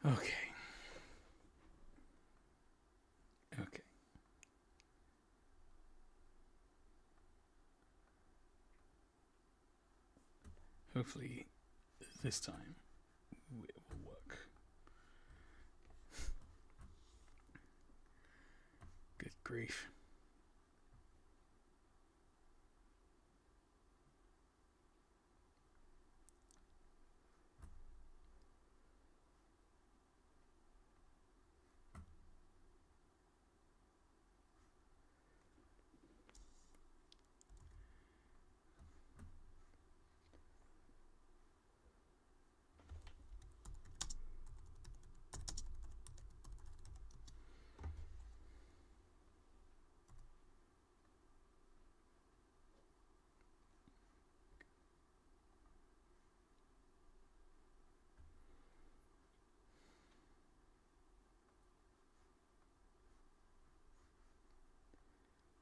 Okay. Okay. Hopefully, this time it will work. Good grief.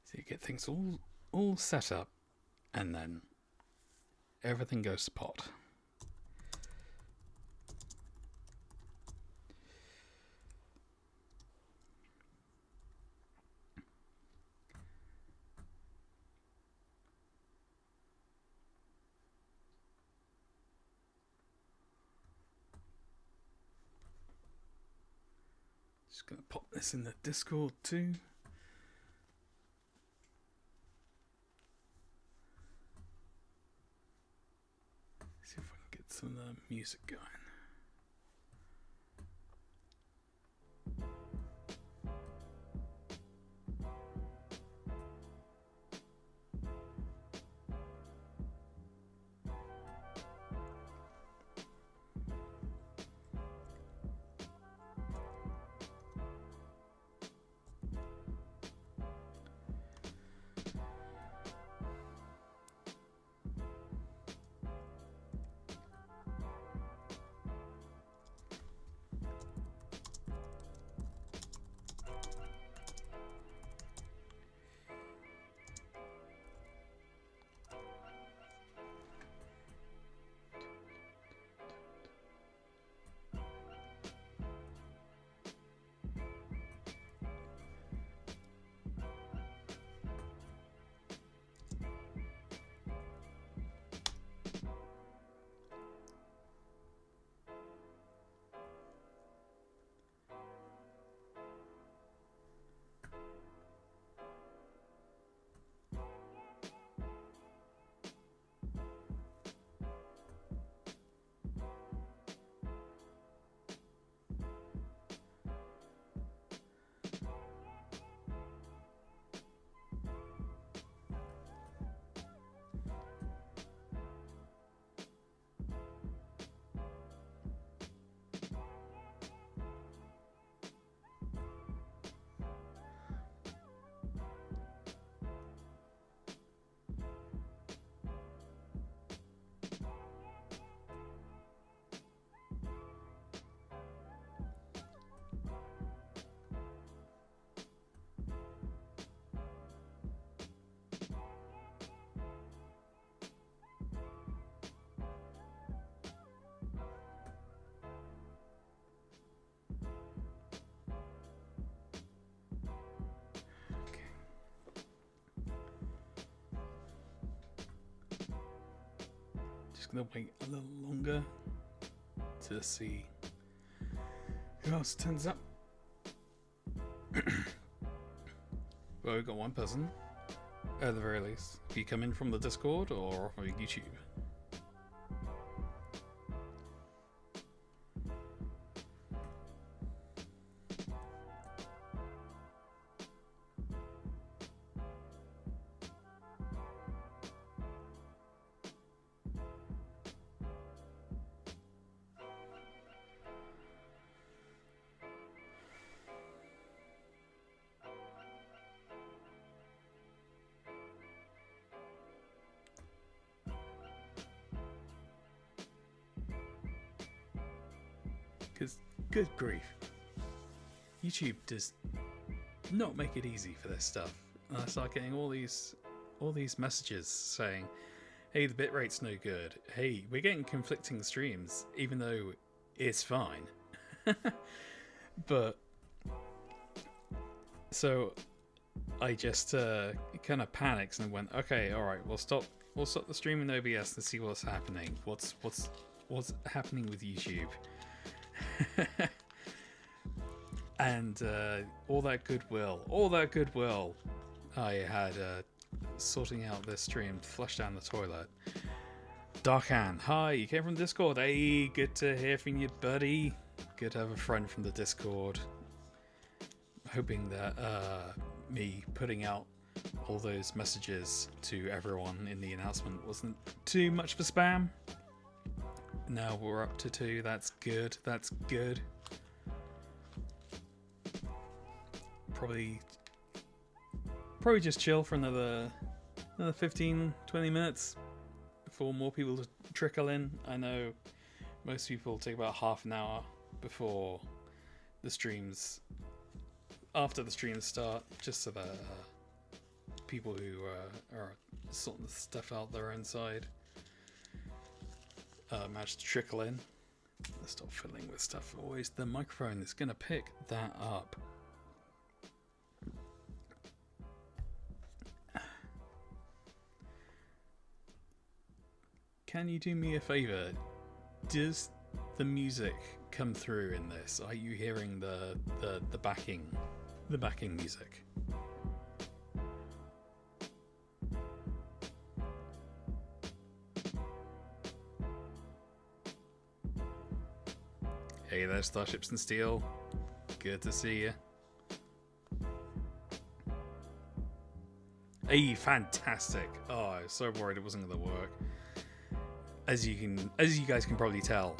So you get things all set up, and then everything goes to pot. Just gonna pop this in the Discord too. See if I can get some of the music going. Just gonna wait a little longer to see who else turns up. Well, we've got one person, at the very least. Have you come in from the Discord or from YouTube? Because, good grief, YouTube does not make it easy for this stuff. And I start getting all these messages saying, hey, the bitrate's no good. Hey, we're getting conflicting streams, even though it's fine. But so I just kind of panicked and went, okay, all right, we'll stop the stream in OBS and see what's happening. What's happening with YouTube? And all that goodwill I had sorting out this stream flushed down the toilet. Darkhan, hi, you came from Discord. Hey, good to hear from you, buddy. Good to have a friend from the Discord. Hoping that me putting out all those messages to everyone in the announcement wasn't too much for spam. Now we're up to 2. That's good. That's good. Probably just chill for another 15-20 minutes for more people to trickle in. I know most people take about half an hour before the streams, after the streams start, just so that people who are sorting the stuff out their own side manage to trickle in. Let's stop fiddling with stuff. Always the microphone is going to pick that up. Can you do me a favor? Does the music come through in this? Are you hearing the backing music? Hey there, Starships and Steel. Good to see you. Hey, fantastic. Oh, I was so worried it wasn't going to work. As you guys can probably tell,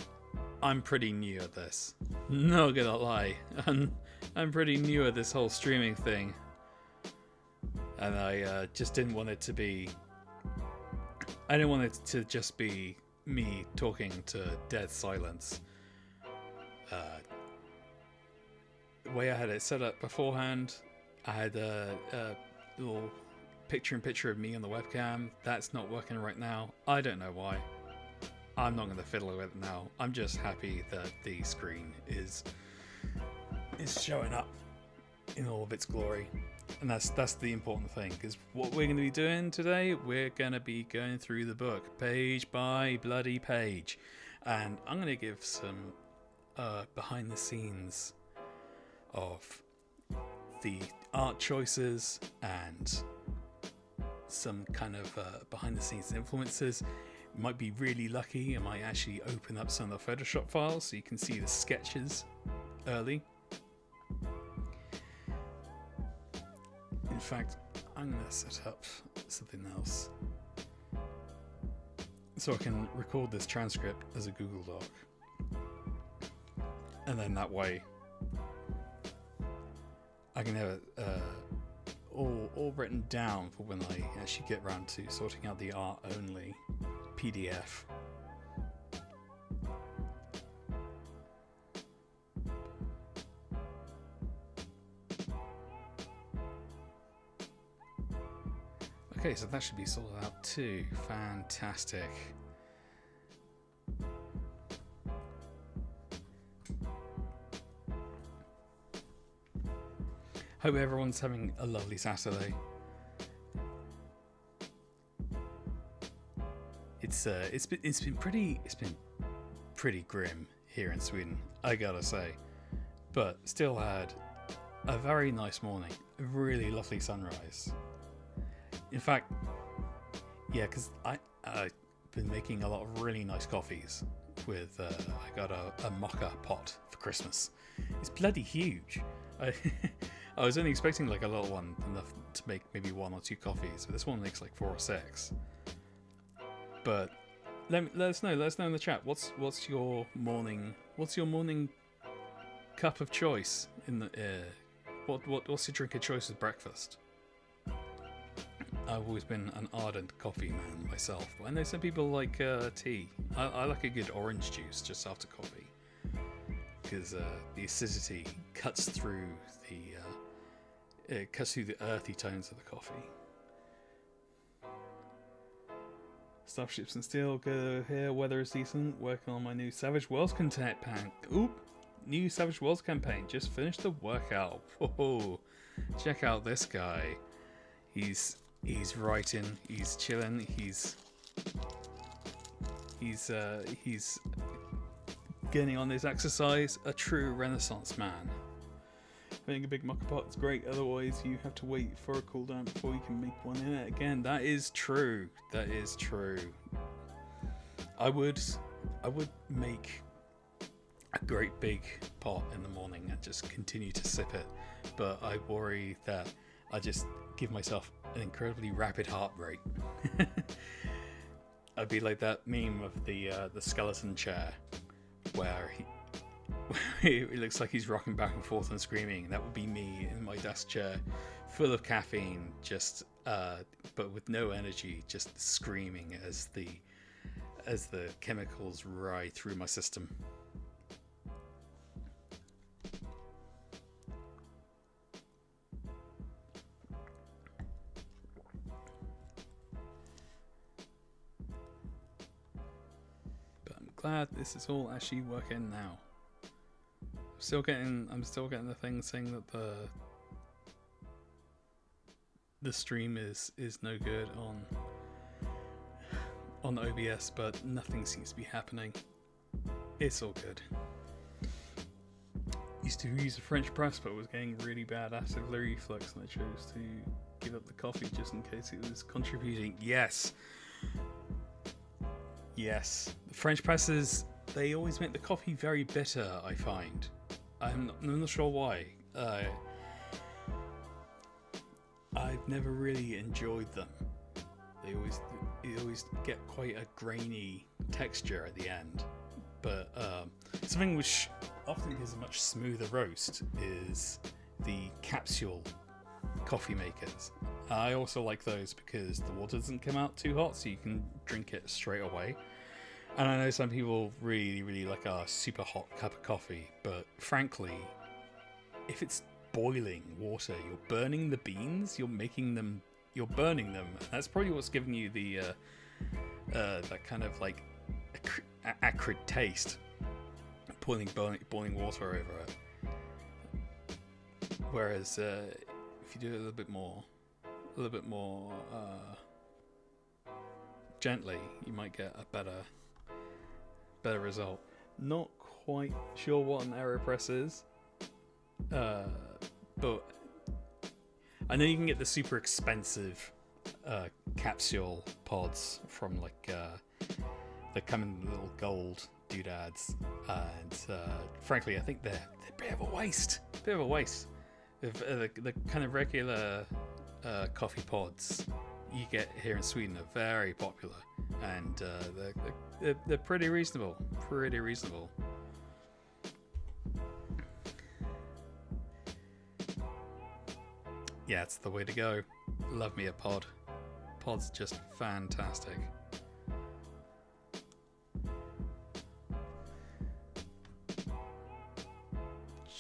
I'm pretty new at this. Not gonna lie, I'm pretty new at this whole streaming thing, and I just didn't want it to be. I didn't want it to just be me talking to dead silence. The way I had it set up beforehand, I had a little picture-in-picture of me on the webcam. That's not working right now. I don't know why. I'm not going to fiddle with it now. I'm just happy that the screen is showing up in all of its glory, and that's the important thing. Because what we're going to be doing today, we're going to be going through the book page by bloody page, and I'm going to give some behind the scenes of the art choices and some kind of behind the scenes influences. Might be really lucky, I might actually open up some of the Photoshop files so you can see the sketches early. In fact, I'm going to set up something else so I can record this transcript as a Google Doc, and then that way I can have it all written down for when I actually get around to sorting out the art only PDF. Okay, so that should be sorted out too. Fantastic. Hope everyone's having a lovely Saturday. It's been pretty grim here in Sweden, I gotta say, but still had a very nice morning, a really lovely sunrise. In fact, yeah, because I've been making a lot of really nice coffees with I got a mocha pot for Christmas. It's bloody huge. I was only expecting like a little one, enough to make maybe 1 or 2 coffees, but this one makes like 4 or 6. But let us know in the chat. What's your morning cup of choice in the what's your drink of choice with breakfast? I've always been an ardent coffee man myself, but I know some people like tea. I like a good orange juice just after coffee, because the acidity cuts through the earthy tones of the coffee. Starships and Steel, go here. Weather is decent. Working on my new Savage Worlds content pack. Oop, new Savage Worlds campaign. Just finished the workout. Whoa, check out this guy. He's writing. He's chilling. He's getting on his exercise. A true Renaissance man. Making a big mucker pot is great, otherwise you have to wait for a cooldown before you can make one in it again. That is true. That is true. I would make a great big pot in the morning and just continue to sip it, but I worry that I just give myself an incredibly rapid heart rate. I'd be like that meme of the skeleton chair where it looks like he's rocking back and forth and screaming. That would be me in my desk chair, full of caffeine, just but with no energy, just screaming as the chemicals ride through my system. But I'm glad this is all actually working now. I'm still getting the thing saying that the stream is no good on OBS, but nothing seems to be happening. It's all good. Used to use a French press, but was getting really bad acid reflux, and I chose to give up the coffee just in case it was contributing. Yes, the French presses, they always make the coffee very bitter, I find. I'm not sure why. I've never really enjoyed them. They always get quite a grainy texture at the end. But something which often gives a much smoother roast is the capsule coffee makers. I also like those because the water doesn't come out too hot, so you can drink it straight away. And I know some people really, really like a super hot cup of coffee, but frankly, if it's boiling water, you're burning the beans, you're burning them. That's probably what's giving you the that kind of like acrid taste, boiling water over it. Whereas if you do it a little bit more gently, you might get a better result. Not quite sure what an AeroPress is, but I know you can get the super expensive capsule pods from like they come in little gold doodads, and frankly I think they're a bit of a waste. The kind of regular coffee pods you get here in Sweden are very popular, and they're pretty reasonable. Yeah, it's the way to go. Love me a pod. Pod's just fantastic.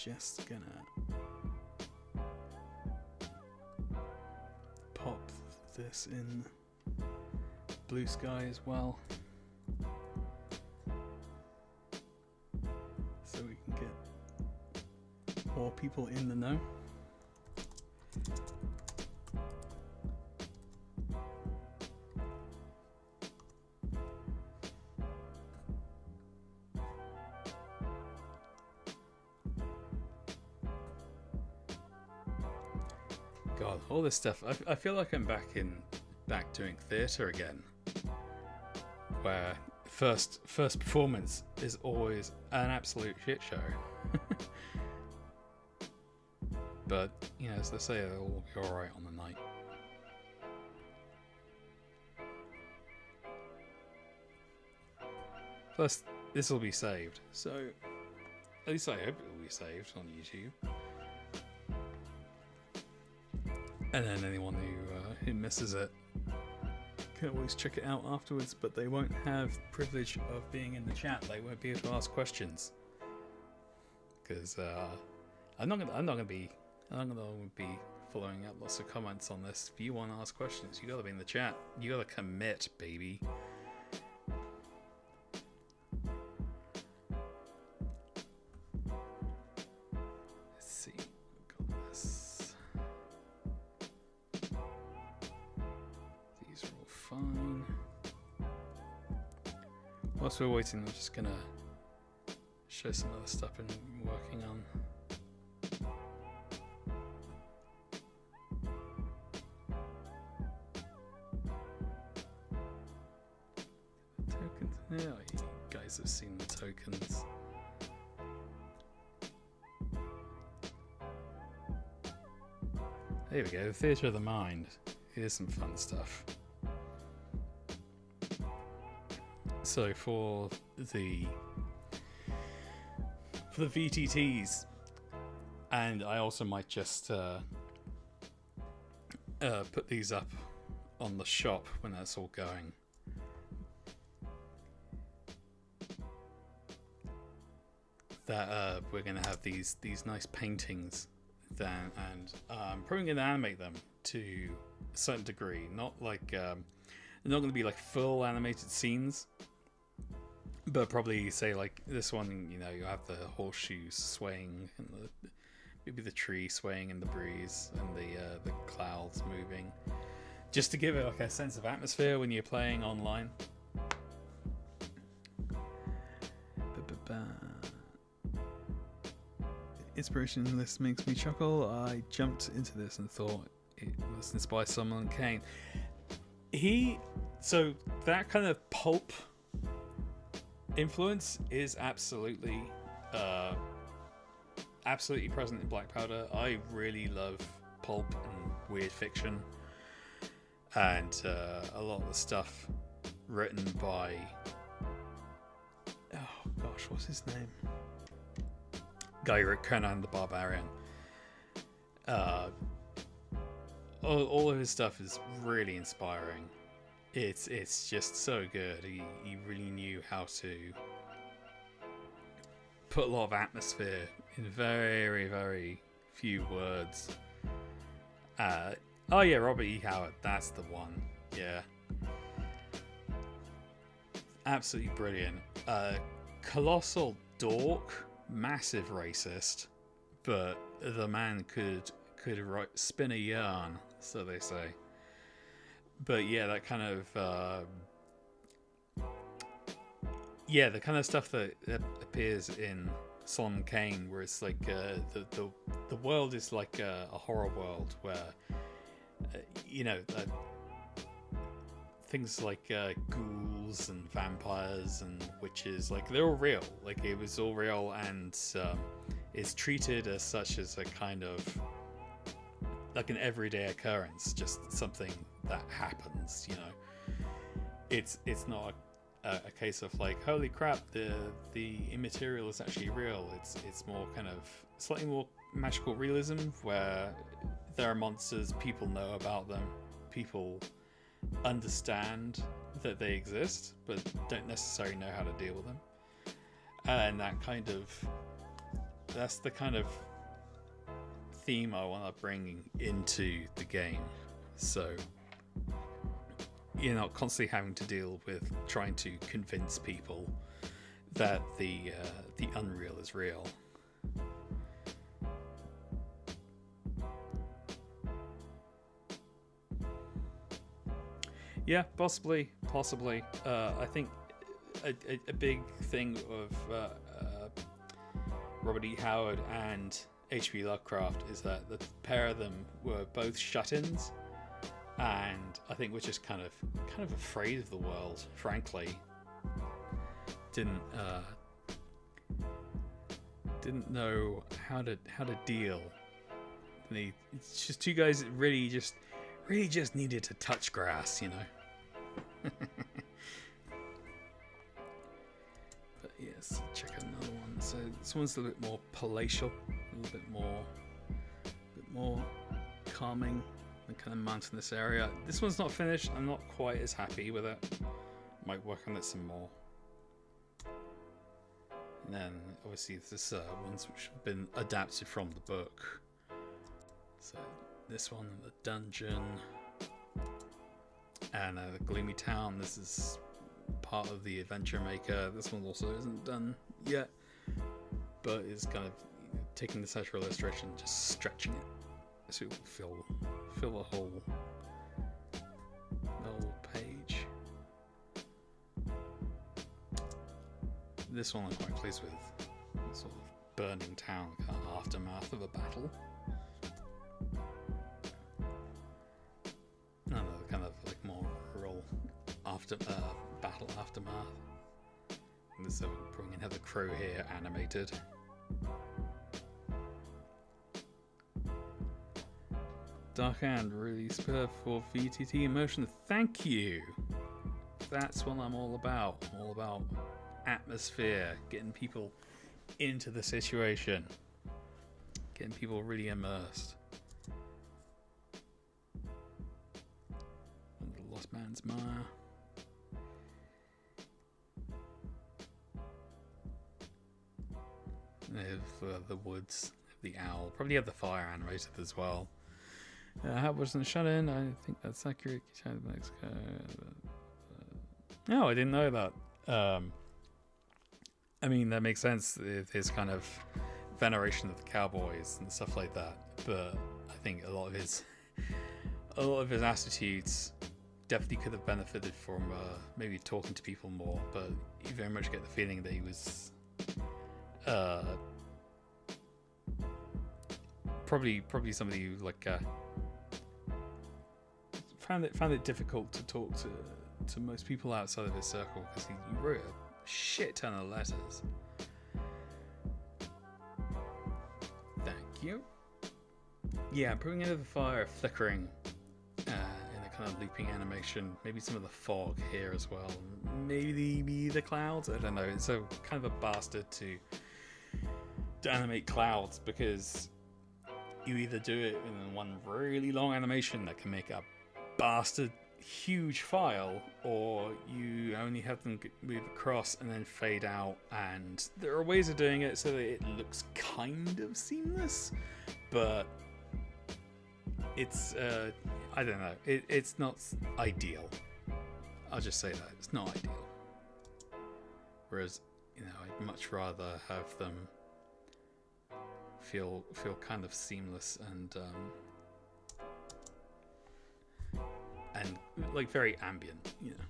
Just gonna pop this in Blue Sky as well, so we can get more people in the know. God, all this stuff. I feel like I'm back doing theatre again, where first performance is always an absolute shit show. But you know, as they say, it'll all be all right on the night. Plus, this will be saved, so at least I hope it will be saved on YouTube. And then anyone who misses it can always check it out afterwards, but they won't have the privilege of being in the chat. They won't be able to ask questions because I'm not gonna be following up lots of comments on this. If you want to ask questions, you gotta be in the chat. You gotta commit, baby. Whilst we're waiting, I'm just gonna show some other stuff I'm working on. Tokens. Yeah, you guys have seen the tokens. There we go, the Theatre of the Mind. Here's some fun stuff. So for the VTTs, and I also might just put these up on the shop when that's all going. That we're gonna have these nice paintings then, and I'm probably gonna animate them to a certain degree. Not like they're not gonna be like full animated scenes, but probably say like this one. You know, you have the horseshoes swaying and maybe the tree swaying in the breeze and the clouds moving, just to give it like a sense of atmosphere when you're playing online. Inspiration in this makes me chuckle. I jumped into this and thought it was inspired by Solomon Kane. So that kind of pulp influence is absolutely present in Black Powder. I really love pulp and weird fiction, and a lot of the stuff written by, oh gosh, what's his name? Guy who wrote Conan the Barbarian. All of his stuff is really inspiring. It's just so good. He really knew how to put a lot of atmosphere in very, very few words. Oh yeah, Robert E. Howard, that's the one. Yeah. Absolutely brilliant. Colossal dork. Massive racist, but the man could spin a yarn, so they say. But yeah, that kind of the kind of stuff that appears in Solomon Kane, where it's like the world is like a horror world where things like ghouls and vampires and witches, like they're all real. Like it was all real, and it's treated as such as a kind of like an everyday occurrence, just something that happens. It's not a case of like, holy crap, the immaterial is actually real. It's more kind of slightly more magical realism, where there are monsters, people know about them, people understand that they exist but don't necessarily know how to deal with them, and that's the kind of theme I want to bring into the game, so you're not constantly having to deal with trying to convince people that the unreal is real. Yeah, possibly. I think a big thing of Robert E. Howard and H.P. Lovecraft is that the pair of them were both shut-ins, and I think we're just kind of afraid of the world, frankly. Didn't know how to deal. It's just two guys that really just needed to touch grass, But yes, check out another one. So this one's a little bit more palatial, a little bit more calming, and kind of mountainous area. This one's not finished. I'm not quite as happy with it. Might work on it some more. And then obviously there's ones which have been adapted from the book. So this one, the dungeon, and the gloomy town. This is part of the Adventure Maker. This one also isn't done yet, but it's kind of taking the central illustration, just stretching it so it will fill the whole page. this one I'm quite pleased with. Sort of burning town, kind of aftermath of a battle. Another kind of like more rural battle aftermath. And so bringing Heather Crow here animated. Dark Hand, really superb for VTT immersion. Thank you. That's what I'm all about. I'm all about atmosphere, getting people into the situation, getting people really immersed. The Lost Man's Mire. They have the woods, the owl. Probably have the fire animated as well. How wasn't shut in? I think that's accurate. No, I didn't know that. I mean, that makes sense with his kind of veneration of the cowboys and stuff like that. But I think a lot of his attitudes definitely could have benefited from maybe talking to people more. But you very much get the feeling that he was probably somebody who like found it difficult to talk to most people outside of his circle, because he wrote a shit ton of letters. Thank you. Yeah, putting into the fire, flickering in a kind of looping animation. Maybe some of the fog here as well. Maybe the clouds. I don't know. It's a kind of a bastard to animate clouds, because you either do it in one really long animation that can make a bastard huge file, or you only have them move across and then fade out, and there are ways of doing it so that it looks kind of seamless, but it's I don't know, it's not ideal. I'll just say that it's not ideal. Whereas, you know, I'd much rather have them feel kind of seamless and like very ambient, you know.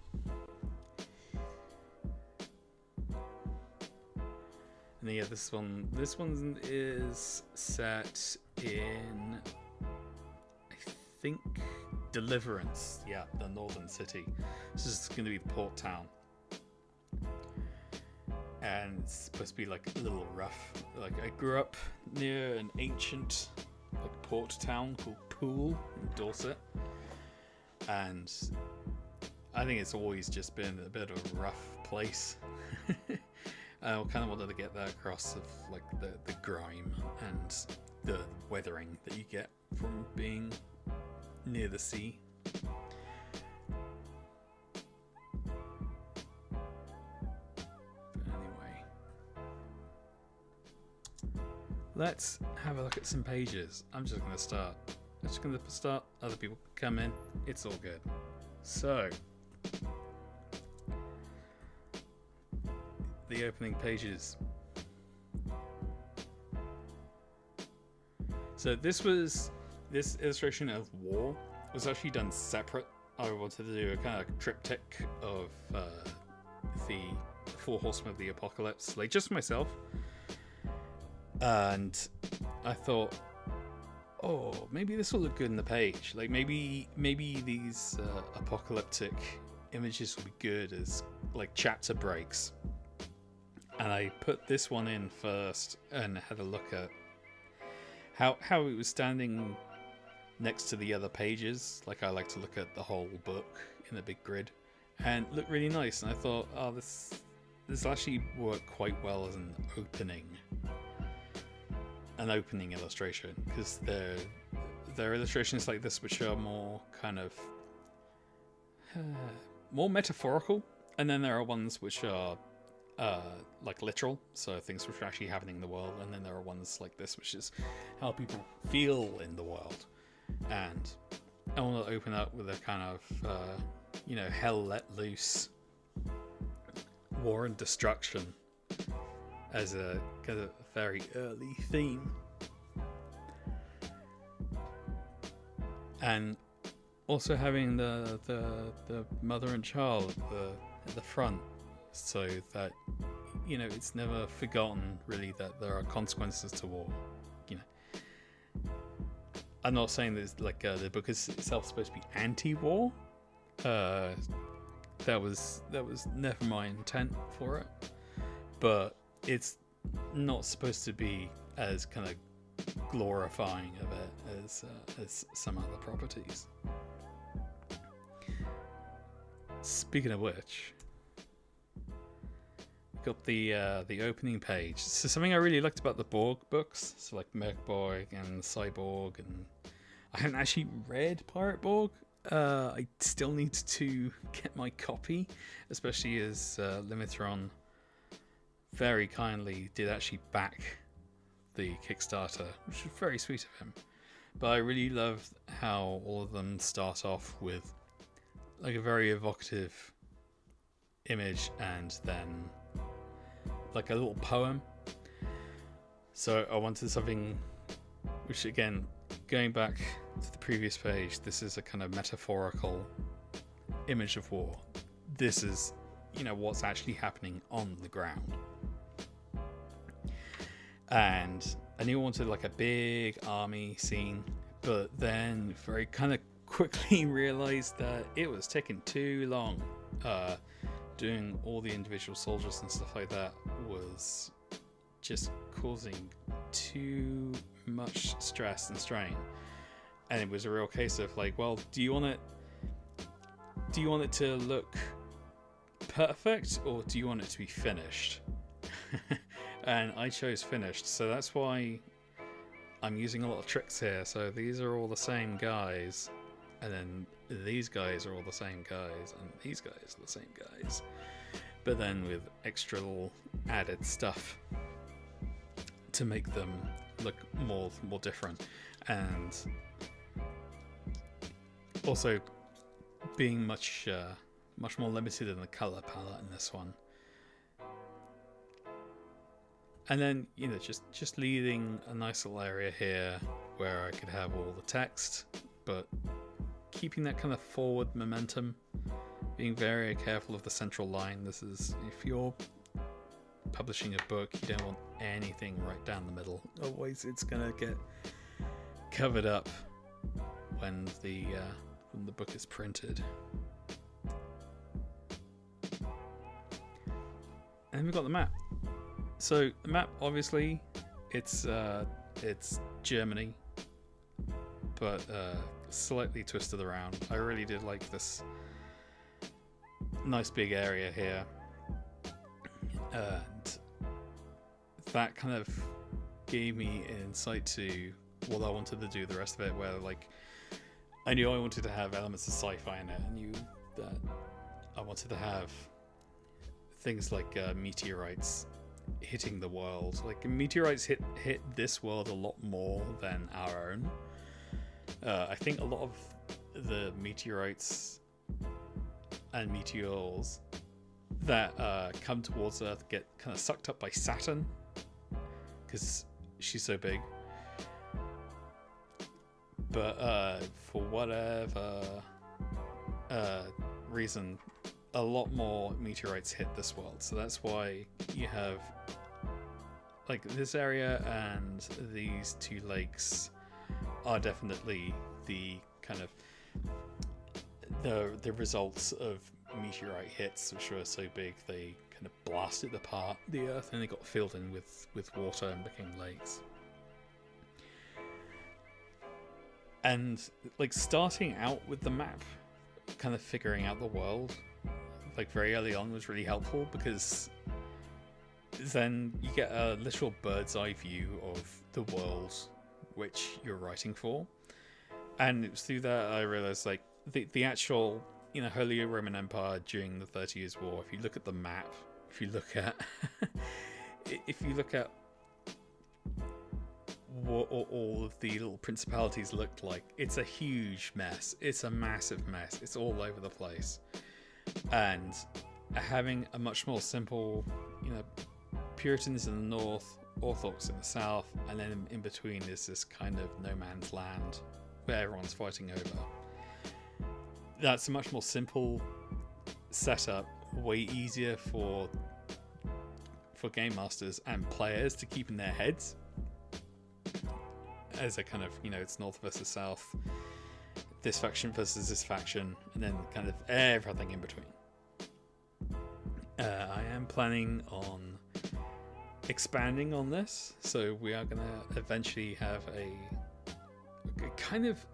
And yeah, this one is set in, I think, Deliverance. Yeah, the northern city. This is going to be the port town, and it's supposed to be like a little rough. Like, I grew up near an ancient like port town called Poole in Dorset. And I think it's always just been a bit of a rough place. I kind of wanted to get that across of like the grime and the weathering that you get from being near the sea. But anyway, let's have a look at some pages. I'm just going to start. Other people come in, it's all good. So, the opening pages. So this illustration of War was actually done separate. I wanted to do a kind of triptych of the Four Horsemen of the Apocalypse, like just myself. And I thought, oh, maybe this will look good in the page. Like maybe these apocalyptic images will be good as like chapter breaks. And I put this one in first and had a look at how it was standing next to the other pages. Like, I like to look at the whole book in a big grid, and it looked really nice. And I thought, oh, this actually worked quite well as an opening illustration, because there are illustrations like this which are more kind of more metaphorical, and then there are ones which are like literal, so things which are actually happening in the world, and then there are ones like this which is how people feel in the world. And I want to open up with a kind of hell let loose, war and destruction as a kind of very early theme. And also having the mother and child at the front, so that you know, it's never forgotten really that there are consequences to war. You know, I'm not saying that like the book is itself supposed to be anti-war. That was never my intent for it, but it's not supposed to be as kind of glorifying of it as some other properties. Speaking of which, got the opening page. So something I really liked about the Borg books, so like Merkborg and Cyborg, and I haven't actually read Pirate Borg. I still need to get my copy, especially as Limitron very kindly did actually back the Kickstarter, which was very sweet of him. But I really love how all of them start off with like a very evocative image and then like a little poem. So I wanted something which, again, going back to the previous page, this is a kind of metaphorical image of war. This is, you know, what's actually happening on the ground. And I knew I wanted like a big army scene, but then very kind of quickly realized that it was taking too long. Doing all the individual soldiers and stuff like that was just causing too much stress and strain. And it was a real case of like, well, do you want it to look perfect, or do you want it to be finished? And I chose finished, so that's why I'm using a lot of tricks here. So these are all the same guys, and then these guys are all the same guys, and these guys are the same guys, but then with extra little added stuff to make them look more different, and also being much more limited in the color palette in this one. And then, you know, just leaving a nice little area here where I could have all the text, but keeping that kind of forward momentum, being very careful of the central line. This is, if you're publishing a book, you don't want anything right down the middle, otherwise it's gonna get covered up when the book is printed. And we've got the map. So the map, obviously, it's Germany, but slightly twisted around. I really did like this nice big area here, and that kind of gave me an insight to what I wanted to do the rest of it, where like I knew I wanted to have elements of sci-fi in it. I knew that I wanted to have things like meteorites hitting the world. Like meteorites hit this world a lot more than our own. I think a lot of the meteorites and meteors that come towards Earth get kind of sucked up by Saturn because she's so big. But for whatever reason, a lot more meteorites hit this world. So that's why you have like this area and these two lakes are definitely the kind of the results of meteorite hits, which were so big they kind of blasted apart the Earth and they got filled in with water and became lakes. And like starting out with the map, kind of figuring out the world like very early on was really helpful, because then you get a literal bird's eye view of the world which you're writing for. And it was through that I realized like the actual, you know, Holy Roman Empire during the 30 Years' War, if you look at the map, if you look at what all of the little principalities looked like, it's a huge mess. It's a massive mess. It's all over the place. And having a much more simple, you know, Puritans in the north, Orthodox in the south, and then in between is this kind of no man's land where everyone's fighting over. That's a much more simple setup, way easier for for game masters and players to keep in their heads as a kind of, it's North versus South, this faction versus this faction, and then kind of everything in between. I am planning on expanding on this, so we are going to eventually have a kind of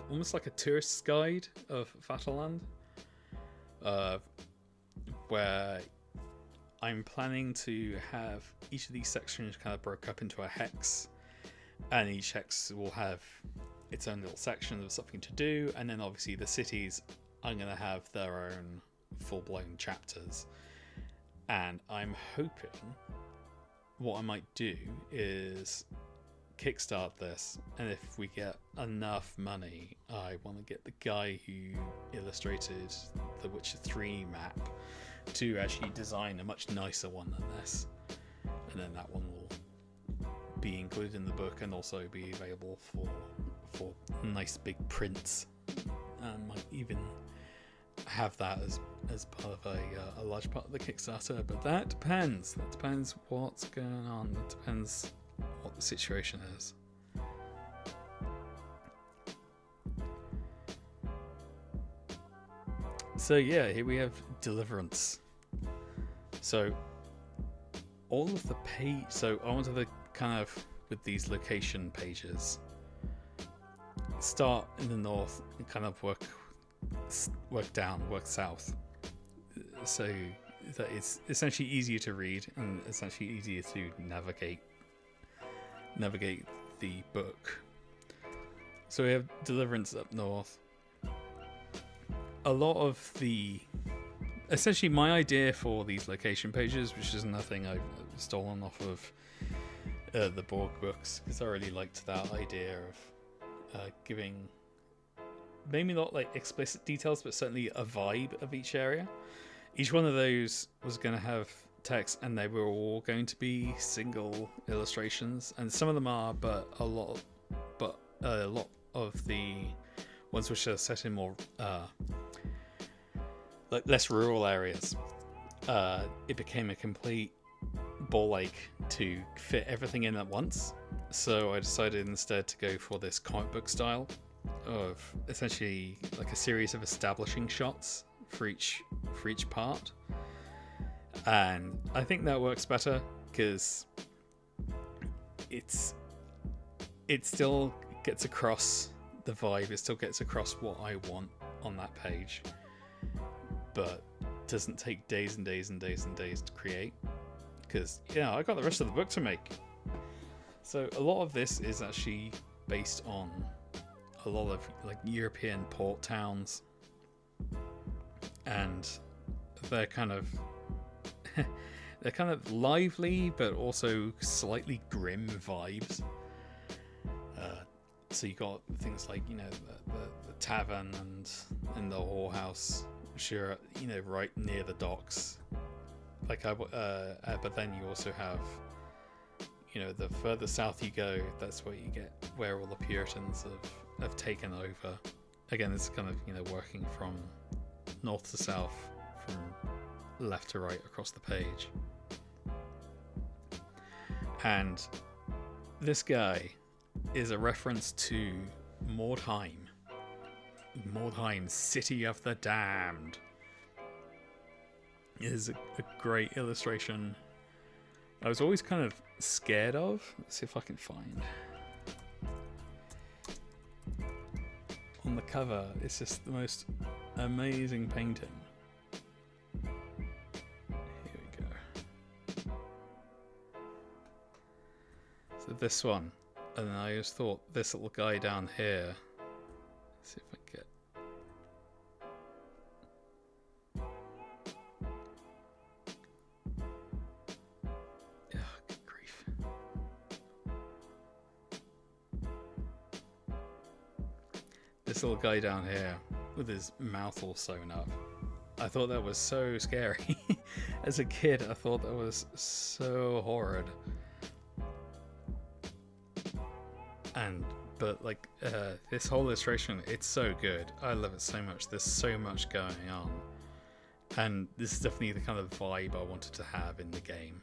almost like a tourist guide of Vaterland, where I'm planning to have each of these sections kind of broke up into a hex, and each hex will have its own little section of something to do, and then obviously the cities are going to have their own full-blown chapters. And I'm hoping what I might do is kickstart this, and if we get enough money, I want to get the guy who illustrated the Witcher 3 map to actually design a much nicer one than this, and then that one will be included in the book and also be available for nice big prints, and might even have that as part of a large part of the Kickstarter. But that depends what's going on, that depends what the situation is. So yeah, here we have Deliverance. So all of the so I wanted to kind of, with these location pages, start in the north and kind of work south, so that it's essentially easier to read and essentially easier to navigate the book. So we have Deliverance up north. A lot of essentially my idea for these location pages, which is nothing I've stolen off of the Borg books, because I really liked that idea of giving maybe not like explicit details, but certainly a vibe of each area. Each one of those was going to have text, and they were all going to be single illustrations, and some of them are, but a lot of the ones which are set in more like less rural areas, it became a complete ball ache to fit everything in at once. So I decided instead to go for this comic book style of essentially like a series of establishing shots for each part, and I think that works better because it still gets across the vibe, it still gets across what I want on that page, but doesn't take days and days and days and days to create, because I got the rest of the book to make. So a lot of this is actually based on a lot of like European port towns, and they're kind of lively but also slightly grim vibes. So you got things like the tavern and the whorehouse, which are right near the docks. But then you also have the further south you go, that's where you get where all the Puritans have taken over. Again, it's kind of working from north to south, from left to right across the page. And this guy is a reference to Mordheim, City of the Damned. It is a great illustration I was always kind of scared of. Let's see if I can find. On the cover, it's just the most amazing painting. Here we go. So this one, and then I just thought this little guy down here. Let's see if I can get. Oh, good grief. This little guy down here with his mouth all sewn up. I thought that was so scary. As a kid, I thought that was so horrid. But this whole illustration, it's so good. I love it so much. There's so much going on. And this is definitely the kind of vibe I wanted to have in the game.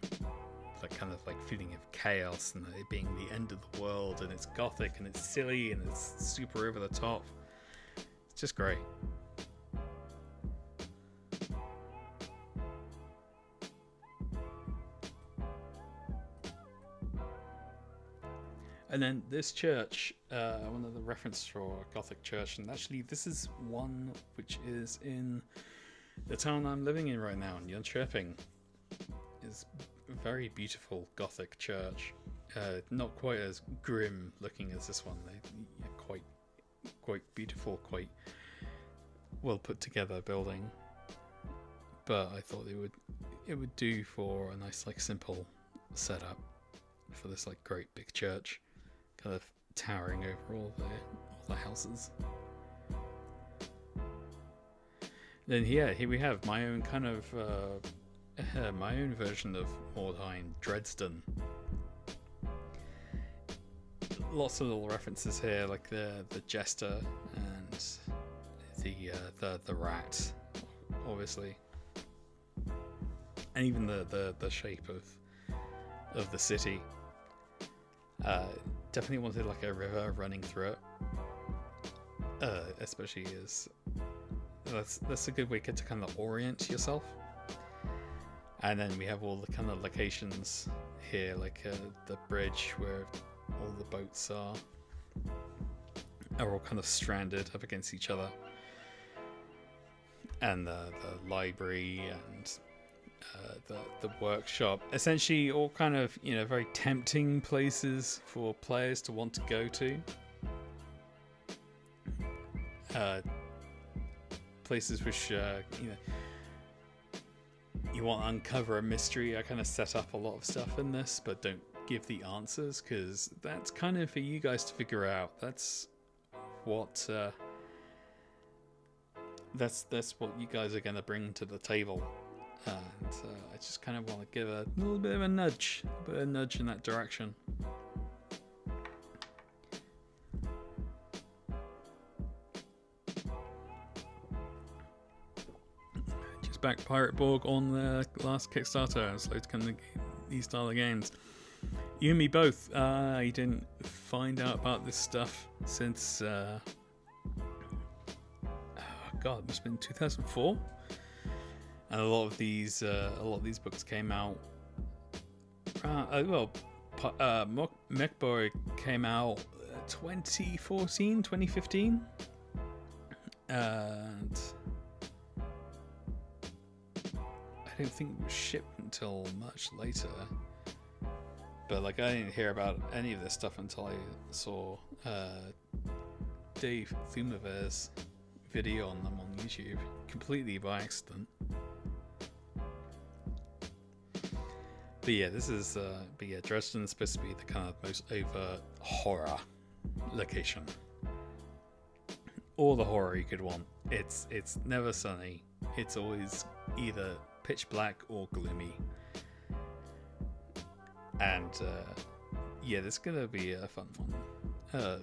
like kind of like feeling of chaos and it being the end of the world, and it's gothic and it's silly and it's super over the top. It's just great. And then this church, one of the references for a Gothic church, and actually this is one which is in the town I'm living in right now, in Jönköping, is a very beautiful Gothic church. Not quite as grim looking as this one. They're quite beautiful, quite well put together building. But I thought it would do for a nice like simple setup for this like great big church, kind of towering over all the houses. Then here we have my own kind of my own version of Mordheim, Dresden. Lots of little references here, like the jester and the rat, obviously, and even the shape of the city. Definitely wanted like a river running through it, especially as that's a good way to kind of orient yourself. And then we have all the kind of locations here, like the bridge where all the boats are all kind of stranded up against each other, and the library and the workshop, essentially all kind of, you know, very tempting places for players to want to go to. Places which you know, you want to uncover a mystery. I kind of set up a lot of stuff in this, but don't give the answers, because that's kind of for you guys to figure out. That's what that's what you guys are going to bring to the table. And I just kind of want to give a little bit of a nudge in that direction. Just back Pirate Borg on the last Kickstarter. I was slow to come to these style of games. You and me both. You didn't find out about this stuff since God, it must have been 2004. And a lot of these books came out. Mechborg came out 2014, 2015, and I don't think it was shipped until much later. But like, I didn't hear about any of this stuff until I saw Dave Thumaver's video on them on YouTube, completely by accident. But yeah, this is Dresden is supposed to be the kind of most overt horror location. All the horror you could want. It's never sunny. It's always either pitch black or gloomy. And yeah, this is gonna be a fun one, a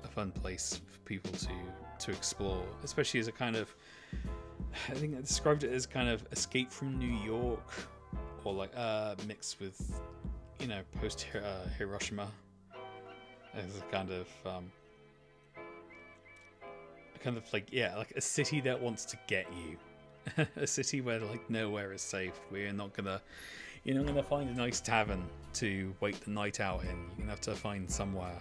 fun place for people to explore, especially as a kind of, I think I described it as kind of escape from New York, or like mixed with, you know, post Hiroshima, as a kind of like, yeah, like a city that wants to get you, a city where like nowhere is safe. You're not gonna find a nice tavern to wait the night out in. You're gonna have to find somewhere.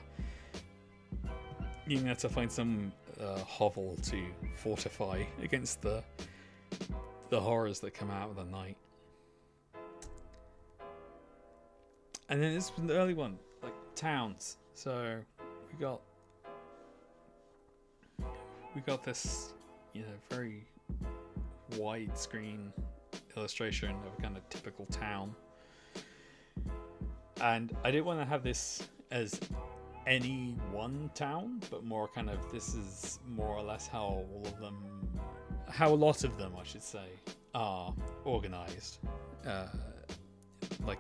You're gonna have to find some hovel to fortify against the horrors that come out of the night. And then this was the early one, like towns. So we got this, you know, very widescreen illustration of a kind of typical town. And I didn't want to have this as any one town, but more kind of, this is more or less how a lot of them, I should say, are organized. Like,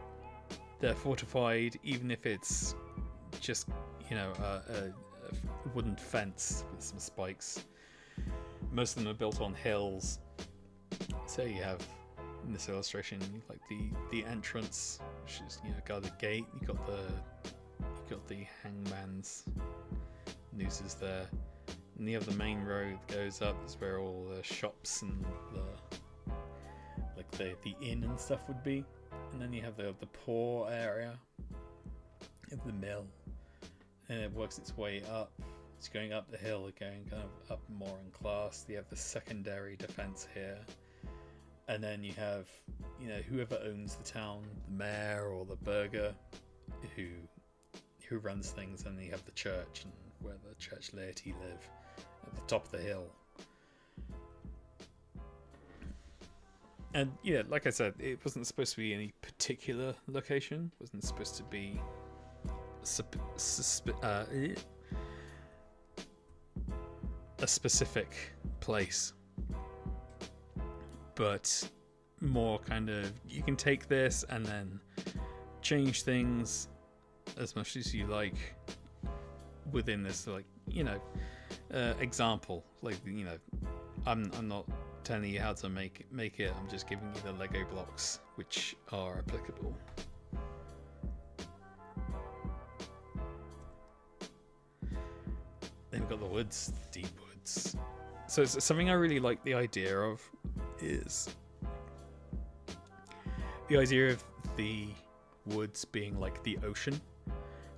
they're fortified, even if it's just, you know, a wooden fence with some spikes. Most of them are built on hills. So you have in this illustration, like the entrance, which is got the gate, you got the hangman's nooses there, and you have the main road that goes up. Is where all the shops and the inn and stuff would be, and then you have the poor area of the mill, and it works its way up. It's going up the hill, going kind of up more in class. You have the secondary defense here, and then you have whoever owns the town, the mayor or the burgher, who runs things, and then you have the church and where the church laity live at the top of the hill. And yeah, like I said, it wasn't supposed to be any particular location. It wasn't supposed to be a specific place, but more kind of, you can take this and then change things as much as you like within this, example. I'm not telling you how to make it. I'm just giving you the Lego blocks which are applicable. Then we've got the woods, the deep woods. So it's something I really like the idea of is the idea of the woods being like the ocean,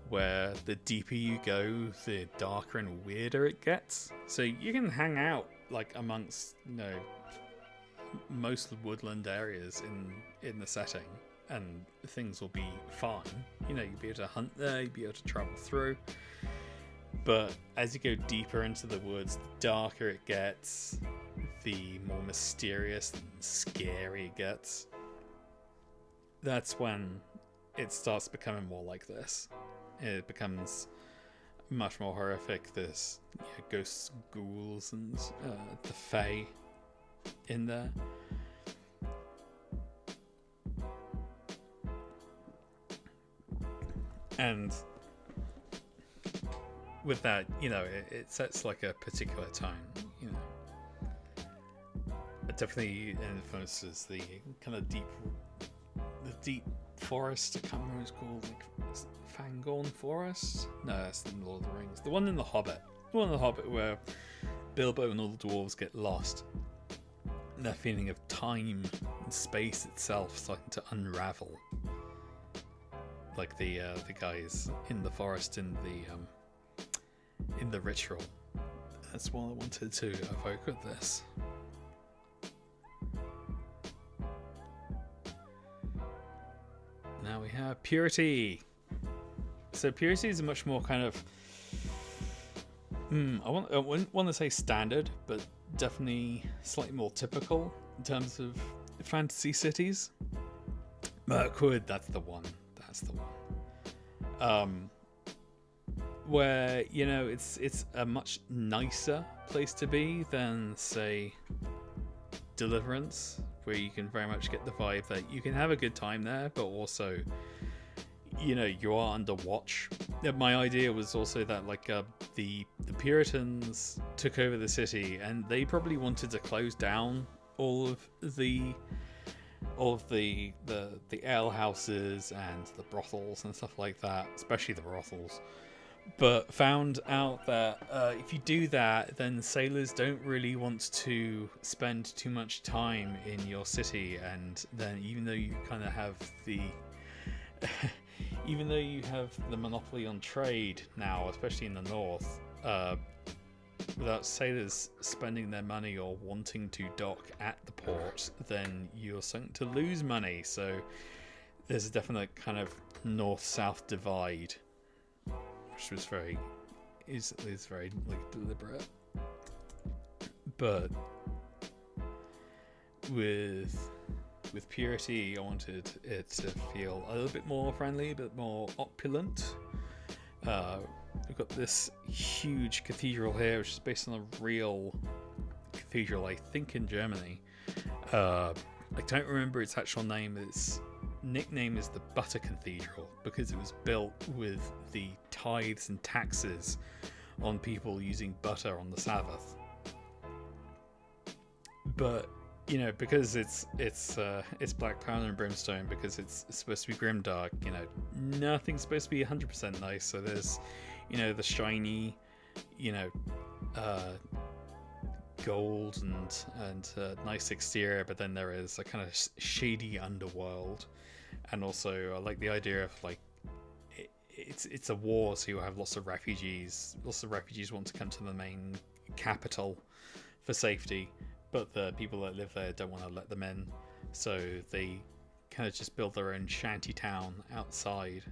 where the deeper you go, the darker and weirder it gets. So you can hang out amongst most woodland areas in the setting, and things will be fine. You'll be able to hunt there, you'll be able to travel through. But as you go deeper into the woods, the darker it gets, the more mysterious and scary it gets. That's when it starts becoming more like this. It becomes much more horrific. There's ghosts, ghouls, and the fae in there. And with that, it sets like a particular tone. It definitely influences the kind of deep forest. I can't remember what it's called, Fangorn Forest? No, that's in Lord of the Rings. The one in The Hobbit. The one in The Hobbit where Bilbo and all the dwarves get lost. And that feeling of time and space itself starting to unravel. Like the guys in the forest in the ritual. That's what I wanted to evoke with this. Now we have purity. So purity is a much more kind of I wouldn't want to say standard, but definitely slightly more typical in terms of fantasy cities. Mirkwood, that's the one. Where it's a much nicer place to be than, say, Deliverance, where you can very much get the vibe that you can have a good time there, but also you are under watch. My idea was also that the Puritans took over the city, and they probably wanted to close down all of the ale houses and the brothels and stuff like that, especially the brothels. But found out that if you do that, then sailors don't really want to spend too much time in your city, and then even though you kind of have the monopoly on trade now, especially in the north, without sailors spending their money or wanting to dock at the port, then you're starting to lose money. So there's a definite kind of north-south divide, which was very deliberate. But with purity, I wanted it to feel a little bit more friendly, a bit more opulent. We've got this huge cathedral here, which is based on a real cathedral, I think, in Germany. I don't remember its actual name. Its nickname is the Butter Cathedral because it was built with the tithes and taxes on people using butter on the Sabbath. But because it's Black Powder and Brimstone, because it's supposed to be grimdark. Nothing's supposed to be 100% nice. So there's, the shiny, gold and nice exterior, but then there is a kind of shady underworld, and also I like the idea of like it's a war, so you have lots of refugees. Lots of refugees want to come to the main capital for safety, but the people that live there don't want to let them in, so they kind of just build their own shanty town outside,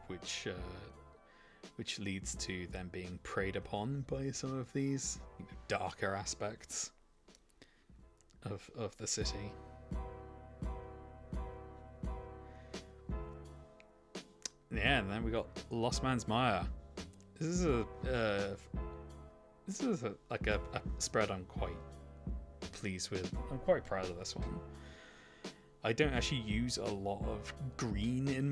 which leads to them being preyed upon by some of these darker aspects of the city. Yeah, and then we got Lost Man's Mire. This is a spread I'm quite pleased with. I'm quite proud of this one. I don't actually use a lot of green in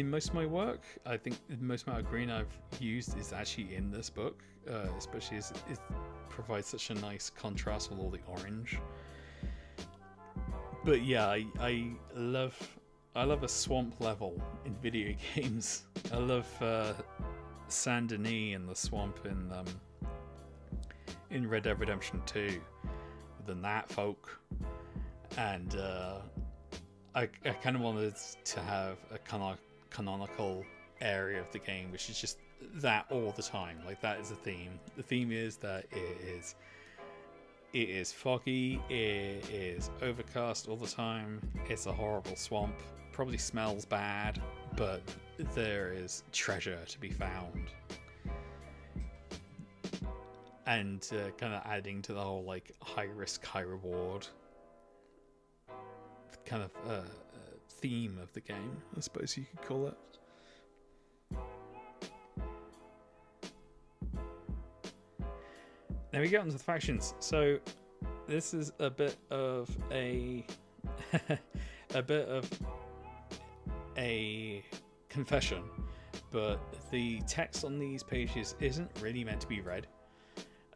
most of my work. I think the most amount of green I've used is actually in this book, especially as it provides such a nice contrast with all the orange. But yeah, I love a swamp level in video games. I love Saint Denis and the swamp in Red Dead Redemption 2 with the Nat folk, and I kind of wanted to have a canonical area of the game which is just that all the time. Like, that is the theme. The theme is that it is foggy, it is overcast all the time, it's a horrible swamp, probably smells bad, but there is treasure to be found. And kind of adding to the whole like high risk, high reward kind of theme of the game, I suppose you could call it. Now we get onto the factions. So this is a bit of a confession, but the text on these pages isn't really meant to be read.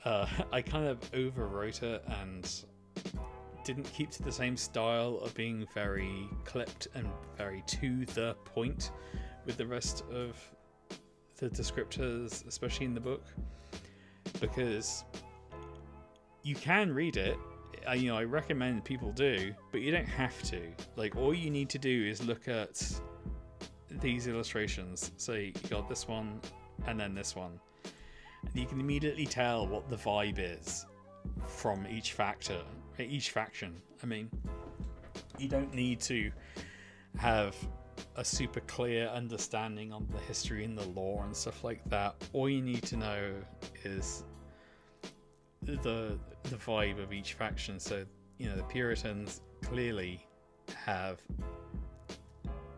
I kind of overwrote it and didn't keep to the same style of being very clipped and very to the point with the rest of the descriptors, especially in the book, because you can read it. I recommend people do, but you don't have to. Like, all you need to do is look at these illustrations. So you got this one and then this one, and you can immediately tell what the vibe is from each faction. I mean, you don't need to have a super clear understanding on the history and the lore and stuff like that. All you need to know is the vibe of each faction. So, the Puritans clearly have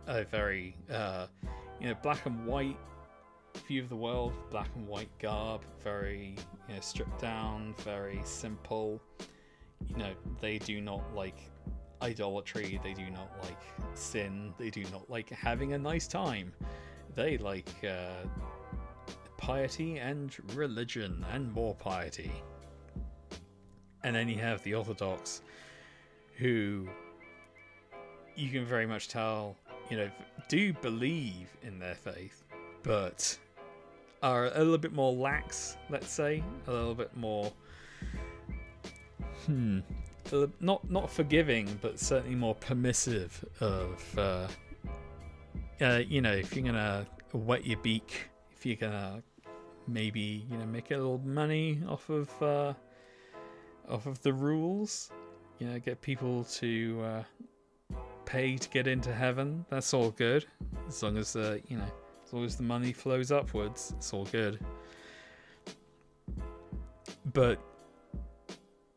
a very black and white view of the world, black and white garb, very stripped down, very simple. They do not like idolatry, they do not like sin, they do not like having a nice time. They like piety and religion and more piety. And then you have the Orthodox, who you can very much tell do believe in their faith, but are a little bit more lax, let's say, a little bit more not forgiving, but certainly more permissive of if you're gonna wet your beak, if you're gonna maybe make a little money off of the rules, get people to pay to get into heaven, that's all good, as long as as long as the money flows upwards, it's all good. But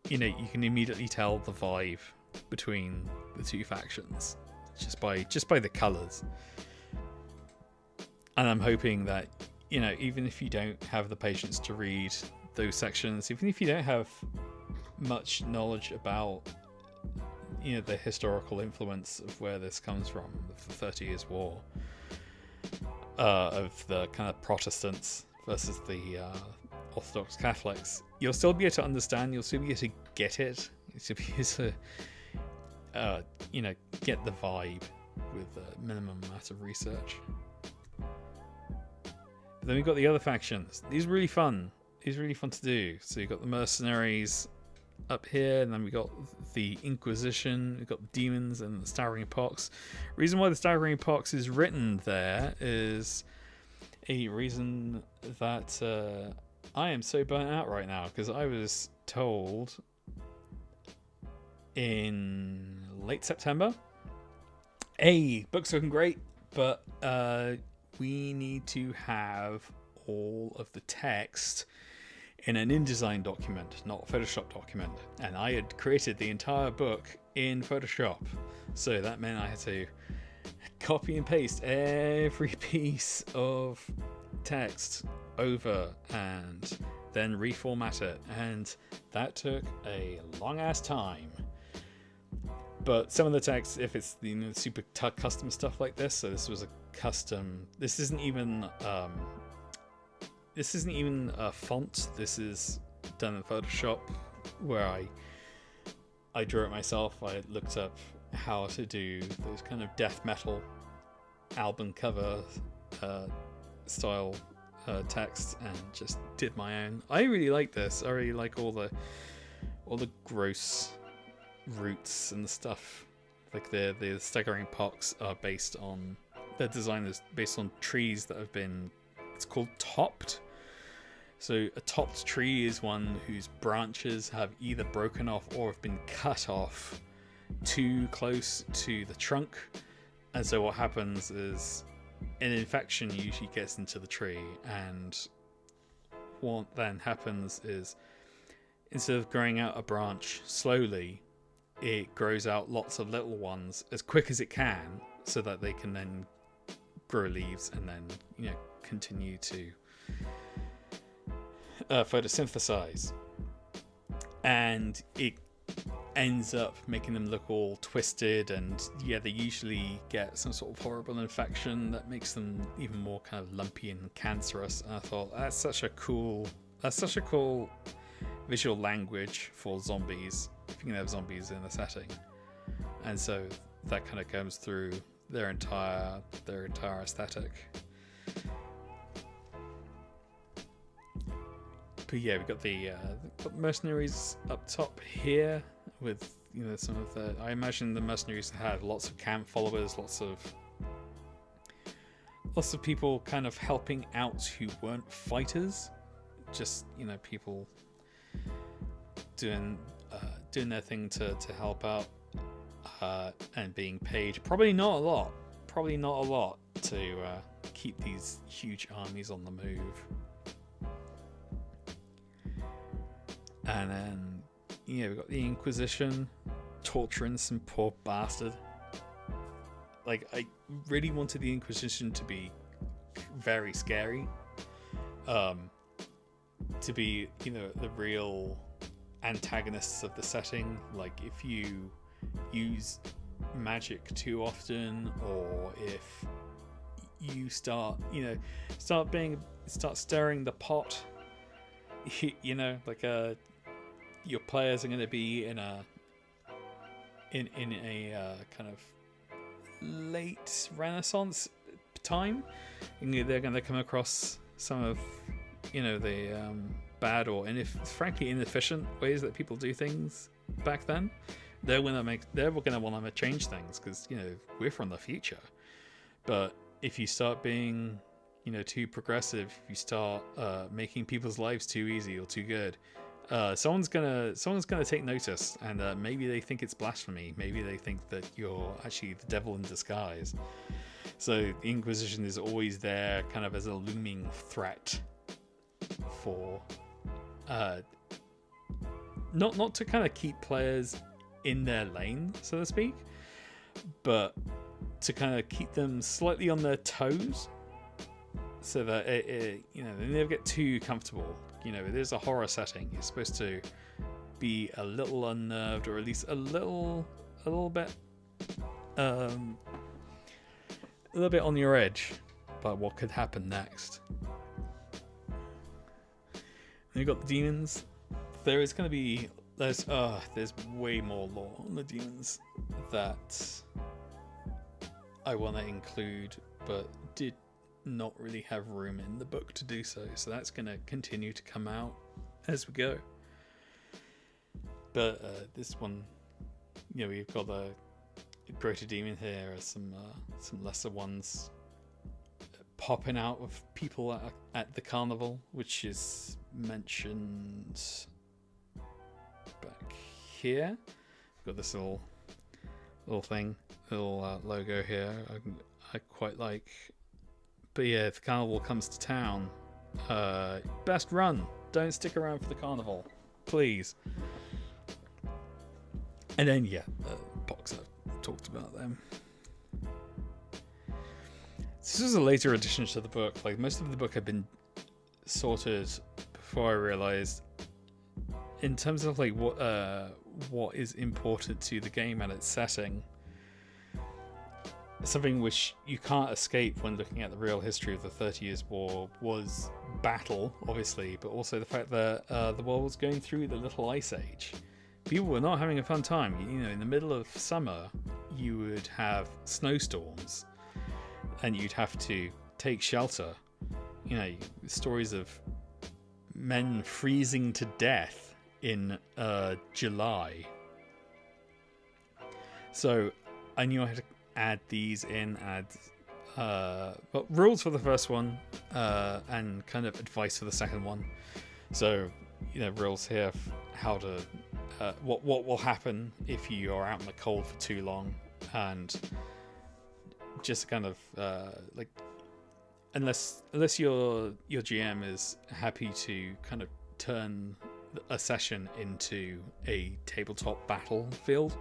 you can immediately tell the vibe between the two factions just by the colors. And I'm hoping that even if you don't have the patience to read those sections, even if you don't have much knowledge about the historical influence of where this comes from, the 30 Years' War, of the kind of Protestants versus the Orthodox Catholics, you'll still be able to understand, you'll still be able to get it. It's to get the vibe with a minimum amount of research. But then we've got the other factions. These are really fun. These are really fun to do. So you've got the mercenaries up here, and then we got the Inquisition, we've got the demons and the Staggering Pox. Reason why the Staggering Pox is written there is a reason that I am so burnt out right now, because I was told in late September, hey, book's looking great, but we need to have all of the text in an InDesign document, not a Photoshop document. And I had created the entire book in Photoshop. So that meant I had to copy and paste every piece of text over and then reformat it. And that took a long ass time. But some of the text, if it's the super custom stuff like this, so this was a custom, this isn't even a font. This is done in Photoshop, where I drew it myself. I looked up how to do those kind of death metal album cover style text, and just did my own. I really like this. I really like all the gross roots and stuff. Like the Staggering Pox are based on, their design is based on trees that have been, it's called topped. So a topped tree is one whose branches have either broken off or have been cut off too close to the trunk. And so what happens is an infection usually gets into the tree, and what then happens is, instead of growing out a branch slowly, it grows out lots of little ones as quick as it can, so that they can then grow leaves and then continue to photosynthesize, and it ends up making them look all twisted, and they usually get some sort of horrible infection that makes them even more kind of lumpy and cancerous. And I thought that's such a cool visual language for zombies, if you can have zombies in a setting. And so that kind of comes through their entire aesthetic. But yeah, we've got the mercenaries up top here with some of the. I imagine the mercenaries had lots of camp followers, lots of people kind of helping out who weren't fighters, just people doing their thing to help out and being paid. Probably not a lot to keep these huge armies on the move. And then, we've got the Inquisition torturing some poor bastard. Like, I really wanted the Inquisition to be very scary. To be, the real antagonists of the setting. Like, if you use magic too often, or if you start stirring the pot, your players are going to be in a kind of late Renaissance time. They're going to come across some of the bad or frankly inefficient ways that people do things back then. They're going to want to change things, because we're from the future. But if you start being too progressive, if you start making people's lives too easy or too good, someone's gonna take notice, and maybe they think it's blasphemy. Maybe they think that you're actually the devil in disguise. So the Inquisition is always there, kind of as a looming threat for not to kind of keep players in their lane, so to speak, but to kind of keep them slightly on their toes, so that they never get too comfortable. It is a horror setting. You're supposed to be a little unnerved, or at least a little bit on your edge about what could happen next. And you've got the demons. There is going to be there's way more lore on the demons that I want to include, but did not really have room in the book to do so. So that's going to continue to come out as we go. But this one, we've got the greater demon here, some lesser ones popping out of people at the carnival, which is mentioned back here. We've got this little thing, little logo here. I quite like. But yeah, if the carnival comes to town, best run. Don't stick around for the carnival, please. And then Pox, I've talked about them. This was a later addition to the book. Like, most of the book had been sorted before I realized, in terms of like what is important to the game and its setting, something which you can't escape when looking at the real history of the 30 Years' War was battle, obviously, but also the fact that the world was going through the Little Ice Age. People were not having a fun time. In the middle of summer, you would have snowstorms, and you'd have to take shelter. Stories of men freezing to death in July. So I knew I had to add these in, but rules for the first one, and kind of advice for the second one. So, rules here, how to, what will happen if you are out in the cold for too long, and just kind of like, unless your GM is happy to kind of turn a session into a tabletop battlefield,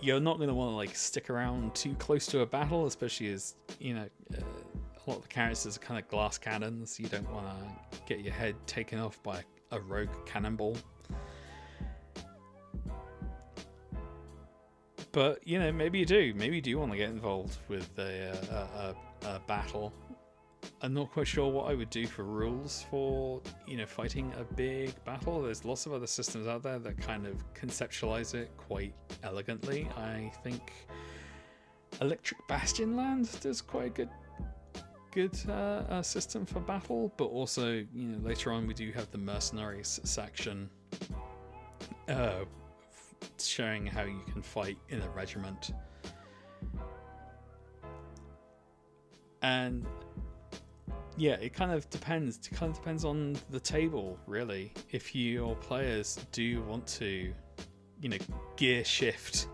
you're not going to want to like stick around too close to a battle, especially as a lot of the characters are kind of glass cannons. You don't want to get your head taken off by a rogue cannonball. But maybe you do. Maybe you do want to get involved with a battle. I'm not quite sure what I would do for rules for fighting a big battle. There's lots of other systems out there that kind of conceptualize it quite elegantly. I think Electric Bastion Land does quite a good system for battle, but also later on we do have the mercenaries section, showing how you can fight in a regiment. And it kind of depends. It kind of depends on the table, really. If your players do want to, gear shift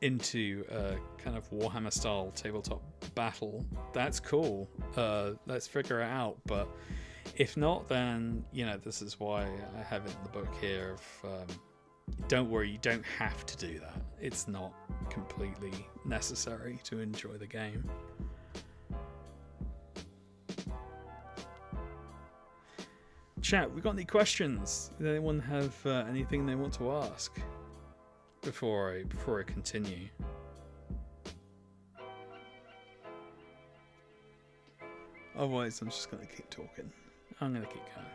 into a kind of Warhammer style tabletop battle, that's cool. Let's figure it out. But if not, then this is why I have it in the book here. Don't worry, you don't have to do that. It's not completely necessary to enjoy the game. Chat, we got any questions? Does anyone have anything they want to ask before I continue? Otherwise, I'm just going to keep talking. I'm going to keep going.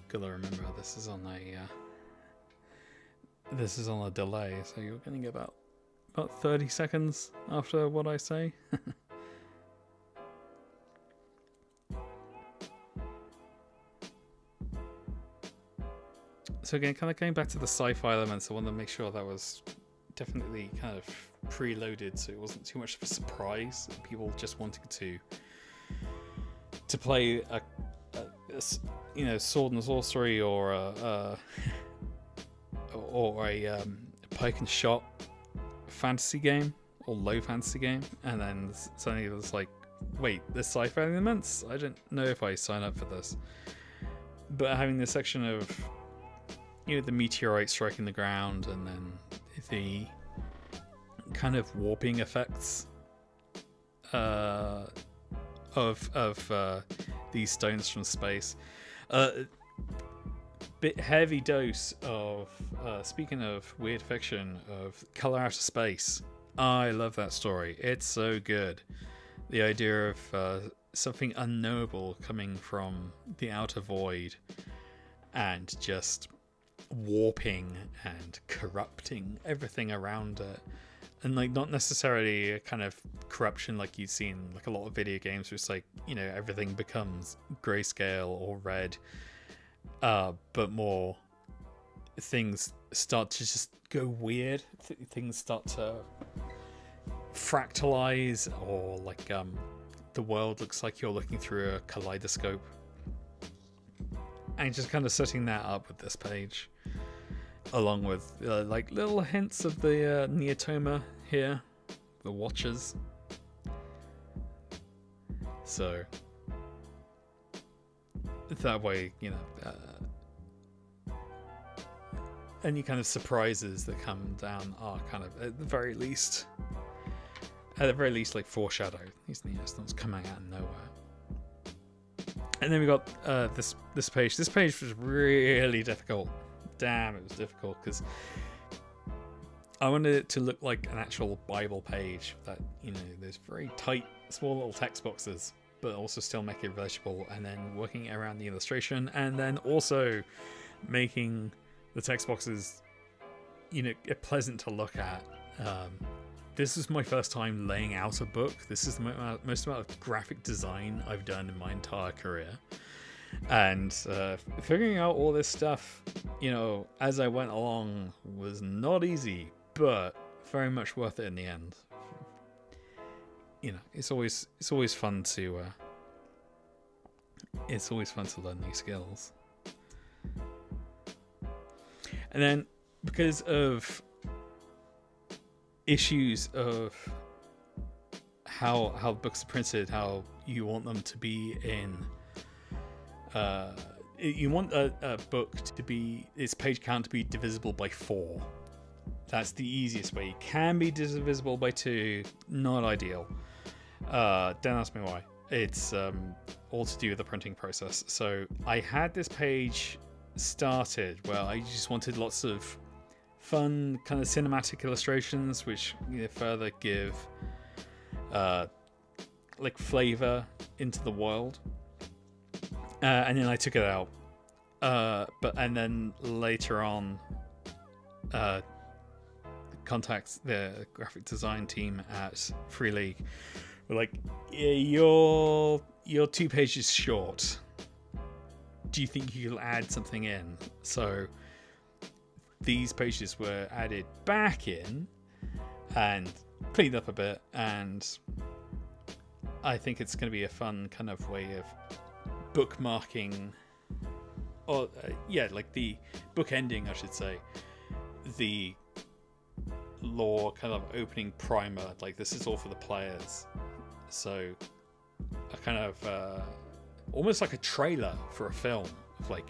Gotta remember this is on a delay, so you're gonna get about 30 seconds after what I say. So again, kind of going back to the sci-fi elements, I want to make sure that was definitely kind of preloaded, so it wasn't too much of a surprise. People just wanting to play a sword and sorcery or a pike and shot fantasy game or low fantasy game, and then suddenly it was like, wait, there's sci-fi elements? I don't know if I sign up for this. But having this section of the meteorite striking the ground, and then the kind of warping effects of these stones from space. bit heavy dose of, speaking of weird fiction, of Color Out of Space. I love that story. It's so good. The idea of something unknowable coming from the outer void and just warping and corrupting everything around it. And like, not necessarily a kind of corruption like you see in like a lot of video games where it's like, you know, everything becomes grayscale or red, but more things start to just go weird. Things start to fractalize, or like the world looks like you're looking through a kaleidoscope. And just kind of setting that up with this page, along with like little hints of the Neotoma here, the Watchers. So that way, you know, any kind of surprises that come down are kind of at the very least like foreshadowed. These Neostones coming out of nowhere. And then we got this page. This page was really difficult. Damn, it was difficult because I wanted it to look like an actual Bible page that, you know, there's very tight, small little text boxes, but also still make it legible, and then working around the illustration, and then also making the text boxes, you know, pleasant to look at. This is my first time laying out a book. This is the most amount of graphic design I've done in my entire career. And figuring out all this stuff, you know, as I went along was not easy, but very much worth it in the end. You know, it's always fun to learn new skills. And then because of issues of how books are printed, how you want them to be in, you want a book to be, its page count to be divisible by 4. That's the easiest way. It can be divisible by 2, not ideal. Don't ask me why. It's all to do with the printing process. So I had this page started where I just wanted lots of fun kind of cinematic illustrations, which, you know, further give like flavor into the world. And then I took it out. And then later on, contacts the graphic design team at Free League. We're like, yeah, you're 2 pages short. Do you think you'll add something in? So these pages were added back in and cleaned up a bit, and I think it's going to be a fun kind of way of bookmarking, or like the book ending, I should say, the lore kind of opening primer. Like, this is all for the players, so a kind of almost like a trailer for a film of like,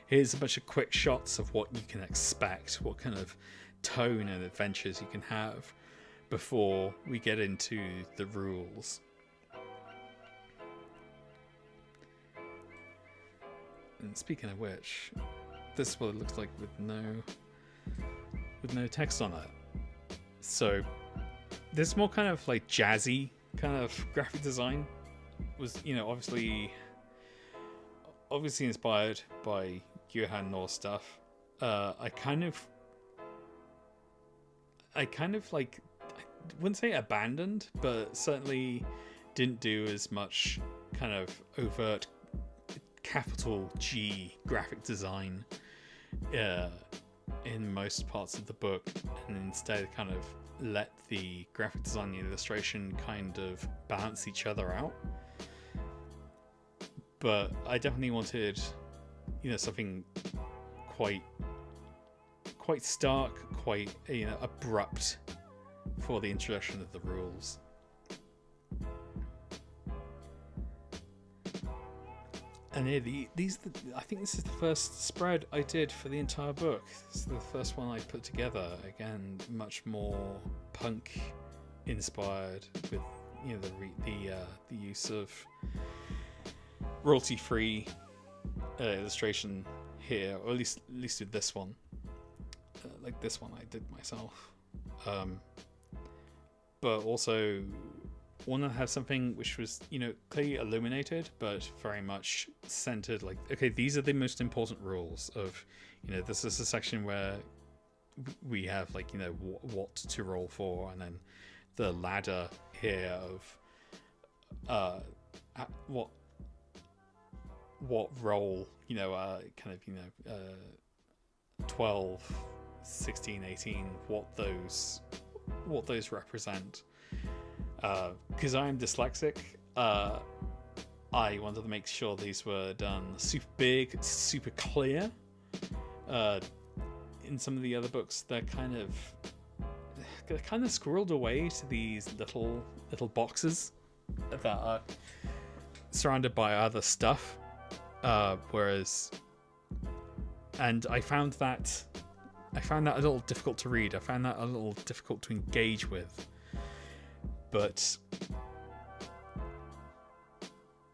here's a bunch of quick shots of what you can expect, what kind of tone and adventures you can have before we get into the rules. And speaking of which, this is what it looks like with no text on it. So this more kind of like jazzy kind of graphic design was, you know, obviously inspired by Johan Nor's stuff. I kind of like, I wouldn't say abandoned, but certainly didn't do as much kind of overt capital G graphic design in most parts of the book, and instead kind of let the graphic design and illustration kind of balance each other out. But I definitely wanted, you know, something quite stark, quite, you know, abrupt for the introduction of the rules. And yeah, I think this is the first spread I did for the entire book. This is the first one I put together. Again, much more punk inspired, with, you know, the use of royalty-free illustration here, or at least with this one. Like this one I did myself. But also want to have something which was, clearly illuminated, but very much centered. Like, okay, these are the most important rules of, this is a section where we have, like, what to roll for, and then the ladder here of what role, 12, 16, 18, what those represent. Because I'm dyslexic, I wanted to make sure these were done super big, super clear. In some of the other books, they're kind of squirreled away to these little boxes that are surrounded by other stuff. And I found that a little difficult to read. I found that a little difficult to engage with. But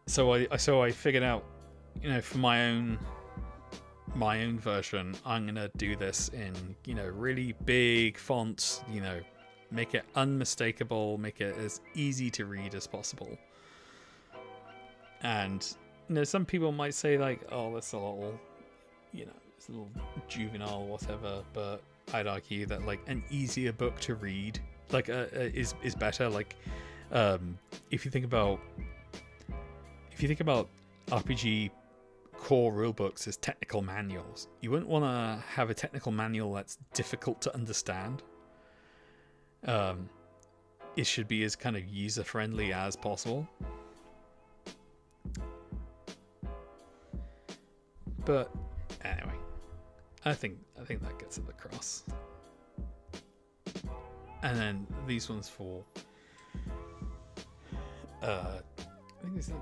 so I figured out, for my own version, I'm gonna do this in, really big fonts, make it unmistakable, make it as easy to read as possible. And some people might say, like, oh, that's a little, it's a little juvenile or whatever, but I'd argue that, like, an easier book to read, like, is better. Like, if you think about RPG core rulebooks as technical manuals, you wouldn't want to have a technical manual that's difficult to understand. It should be as kind of user friendly as possible. But anyway, I think that gets it across. And then these ones for I think it's like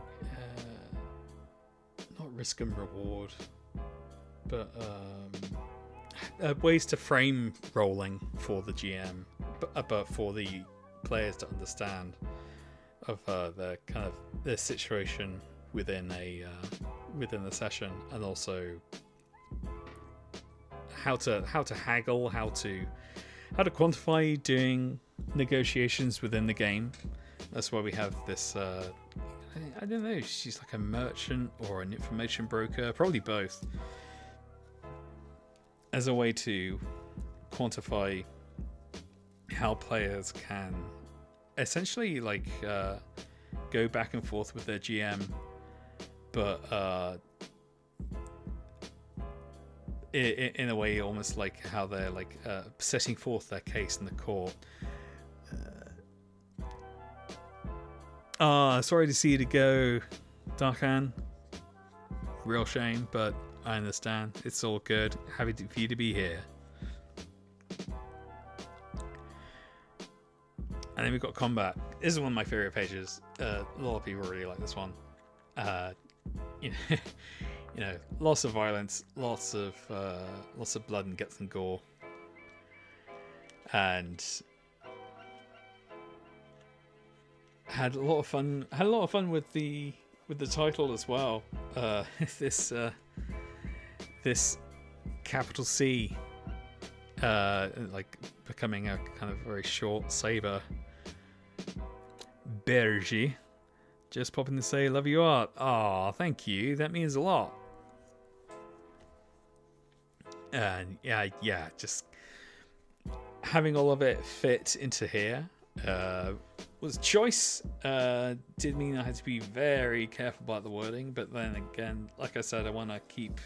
not risk and reward, but ways to frame rolling for the GM, but for the players to understand of the kind of their situation within the session, and also how to haggle, how to quantify doing negotiations within the game. That's why we have this I don't know, she's like a merchant or an information broker, probably both, as a way to quantify how players can essentially, like, go back and forth with their GM, but in a way almost like how they're, like, setting forth their case in the court. Sorry to see you to go, Darkhan. Real shame, but I understand. It's all good. Happy for you to be here. And then we've got combat. This is one of my favorite pages. A lot of people really like this one. Lots of violence, lots of blood and guts and gore, and had a lot of fun with the title as well. This capital C, like becoming a kind of very short saber. Bergy, just popping to say love your art. Aw, thank you. That means a lot. And yeah, just having all of it fit into here was a choice. Did mean I had to be very careful about the wording, but then again, like I said, I want to keep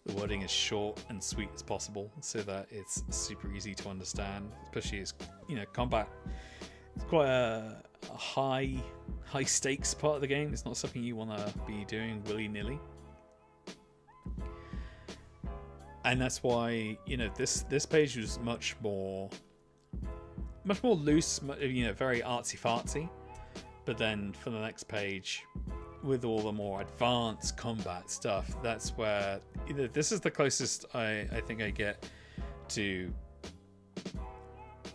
the wording as short and sweet as possible so that it's super easy to understand, especially as combat. It's quite a high stakes part of the game. It's not something you want to be doing willy-nilly. And that's why, this page was much more loose, very artsy-fartsy. But then for the next page, with all the more advanced combat stuff, that's where this is the closest I think I get to,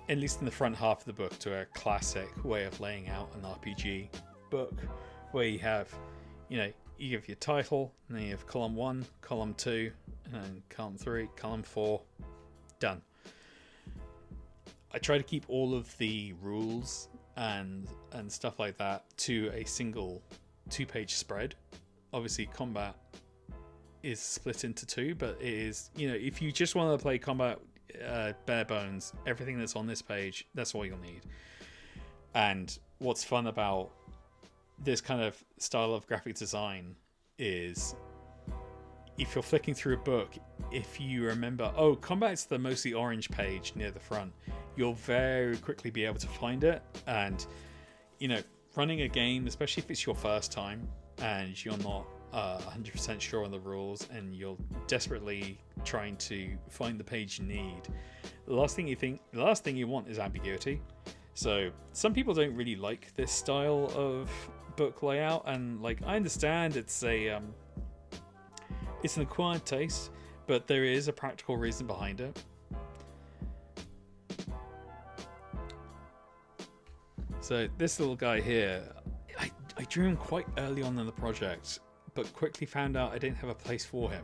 at least in the front half of the book, to a classic way of laying out an RPG book, where you have, you give your title, and then you have column 1, column 2, and column 3, column 4, done. I try to keep all of the rules and stuff like that to a single 2-page spread. Obviously, combat is split into 2, but it is, if you just want to play combat bare bones, everything that's on this page, that's all you'll need. And what's fun about this kind of style of graphic design is, if you're flicking through a book, if you remember, combat's the mostly orange page near the front, you'll very quickly be able to find it. And running a game, especially if it's your first time and you're not 100% sure on the rules and you're desperately trying to find the page you need, the last thing you want is ambiguity. So some people don't really like this style of book layout, and I understand it's an acquired taste, but there is a practical reason behind it. So this little guy here, I drew him quite early on in the project, but quickly found out I didn't have a place for him.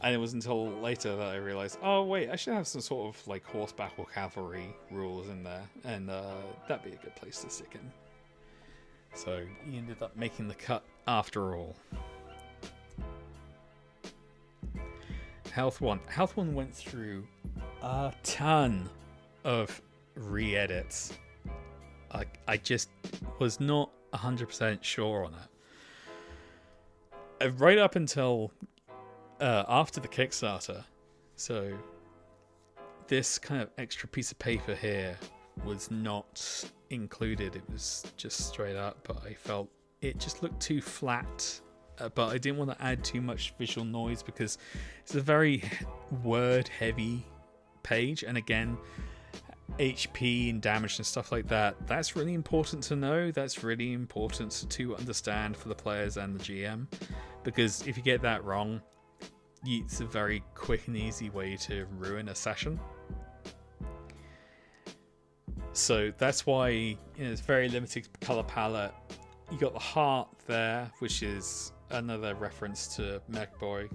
And it was until later that I realized, oh wait, I should have some sort of horseback or cavalry rules in there, and that'd be a good place to stick him. So he ended up making the cut after all. Health 1 went through a ton of re-edits. I just was not 100% sure on it. Right up until after the Kickstarter. So this kind of extra piece of paper here was not included. It was just straight up, but I felt it just looked too flat. But I didn't want to add too much visual noise because it's a very word-heavy page. And again, HP and damage and stuff like that, that's really important to know. That's really important to understand for the players and the GM. Because if you get that wrong, it's a very quick and easy way to ruin a session. So that's why it's very limited color palette. You got the heart there, which is another reference to Mechboy,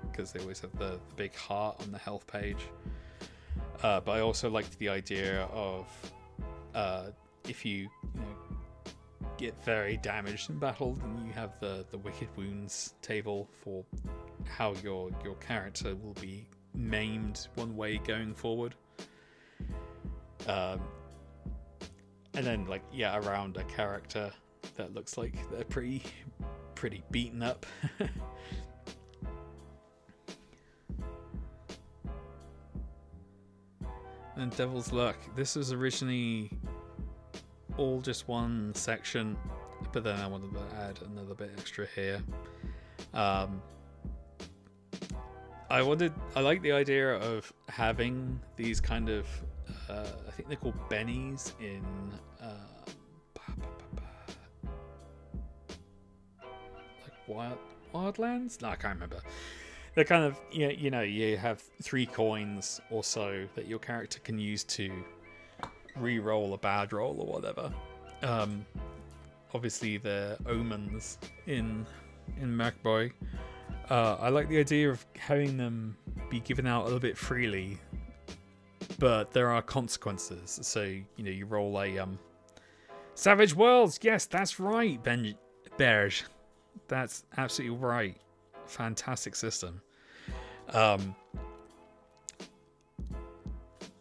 because they always have the big heart on the health page. But I also liked the idea of if you get very damaged in battle, then you have the Wicked Wounds table for how your character will be maimed one way going forward. And then around a character that looks like they're pretty beaten up. And Devil's Luck. This was originally all just one section, but then I wanted to add another bit extra here. I like the idea of having these kind of I think they're called bennies in Wildlands? No, I can't remember. They're kind of, you have 3 coins or so that your character can use to re-roll a bad roll or whatever. Obviously, they're omens in Mechboy. I like the idea of having them be given out a little bit freely, but there are consequences. So, you roll a Savage Worlds. Yes, that's right, Berge. That's absolutely right. Fantastic system.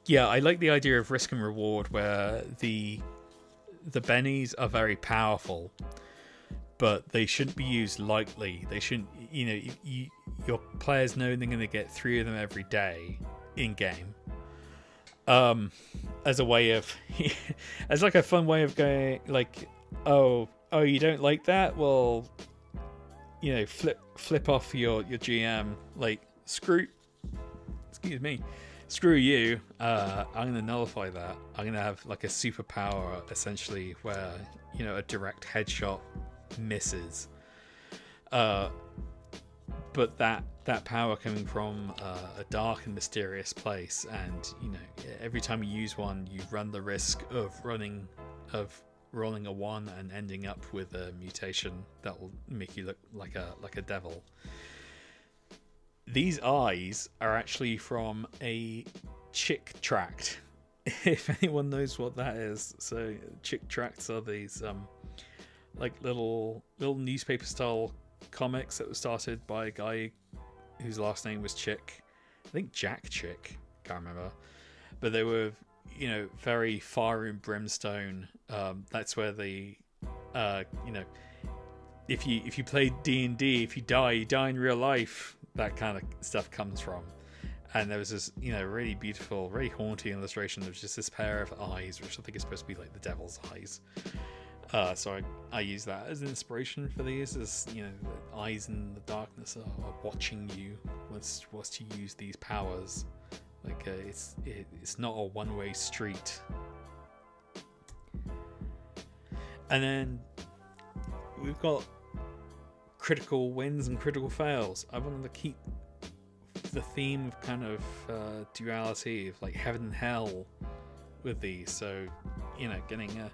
Yeah, I like the idea of risk and reward, where the bennies are very powerful, but they shouldn't be used lightly. They shouldn't, your players know they're going to get 3 of them every day in game. As a way of, as a fun way of going, oh, you don't like that? Well, flip off your GM, screw you, I'm going to nullify that. I'm going to have a superpower, essentially, where, a direct headshot misses. But that power coming from a dark and mysterious place, and, every time you use one, you run the risk of rolling a 1 and ending up with a mutation that will make you look like a devil. these eyes are actually from a Chick tract. If anyone knows what that is. So Chick tracts are these like little newspaper style comics that were started by a guy whose last name was Chick. I think Jack Chick, can't remember. But they were, very fire and brimstone. That's where the if you play D&D, if you die in real life, that kind of stuff comes from. And there was this, really beautiful, really haunting illustration of just this pair of eyes, which I think is supposed to be like the devil's eyes. So I use that as an inspiration for these, as the eyes in the darkness are watching you whilst you use these powers. Like it's not a one-way street. And then we've got critical wins and critical fails. I wanted to keep the theme of kind of duality of like heaven and hell with these. So getting a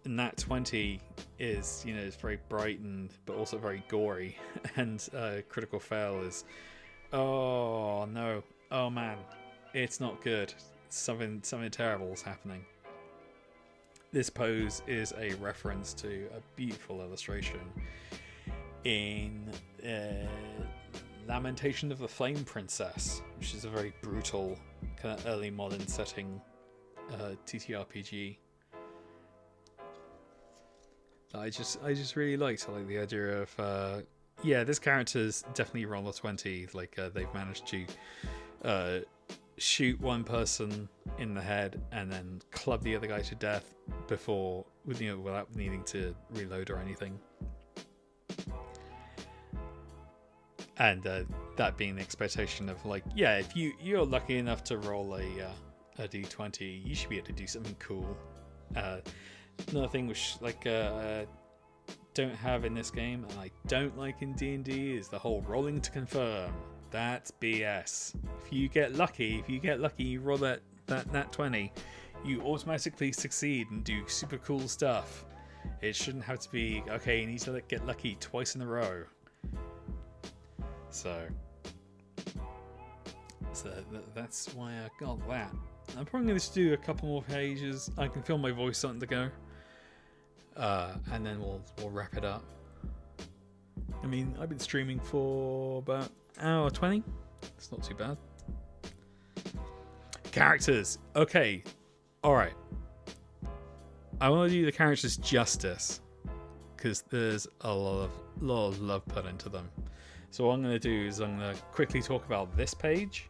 nat 20 is is very bright but also very gory, and critical fail is, oh no, oh man, it's not good, something terrible is happening. This pose is a reference to a beautiful illustration in Lamentation of the Flame Princess, which is a very brutal kind of early modern setting TTRPG. I just really liked. I like the idea of this character's definitely roll 20. Like they've managed to shoot one person in the head and then club the other guy to death before, without needing to reload or anything. And that being the expectation of like, if you're lucky enough to roll a d20, you should be able to do something cool. Another thing which don't have in this game, and I don't like in D&D, is the whole rolling to confirm. That's BS. If you get lucky, you roll that nat 20, you automatically succeed and do super cool stuff. It shouldn't have to be, okay, you need to get lucky twice in a row. So that's why I got that. I'm probably going to do a couple more pages. I can feel my voice starting to go. And then we'll wrap it up. I mean, I've been streaming for about an hour 20. It's not too bad. Characters. Okay. Alright. I want to do the characters justice, because there's a lot of love put into them. So what I'm going to do is I'm going to quickly talk about this page,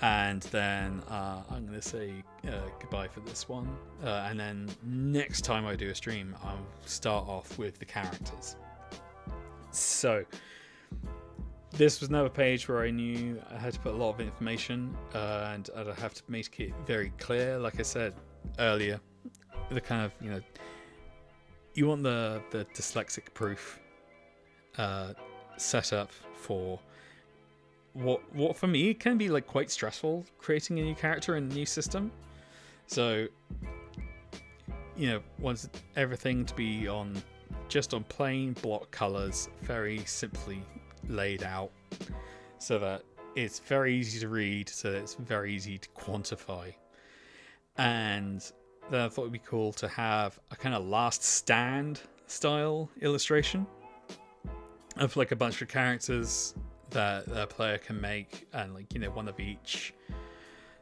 and then I'm going to say goodbye for this one. And then next time I do a stream, I'll start off with the characters. So this was another page where I knew I had to put a lot of information, and I'd have to make it very clear. Like I said earlier, the kind of, you want the dyslexic proof setup for what for me can be like quite stressful creating a new character in a new system. So wants everything to be just on plain block colors, very simply laid out, so that it's very easy to read, so that it's very easy to quantify. And then I thought it'd be cool to have a kind of last stand style illustration of like a bunch of characters that a player can make, and like one of each.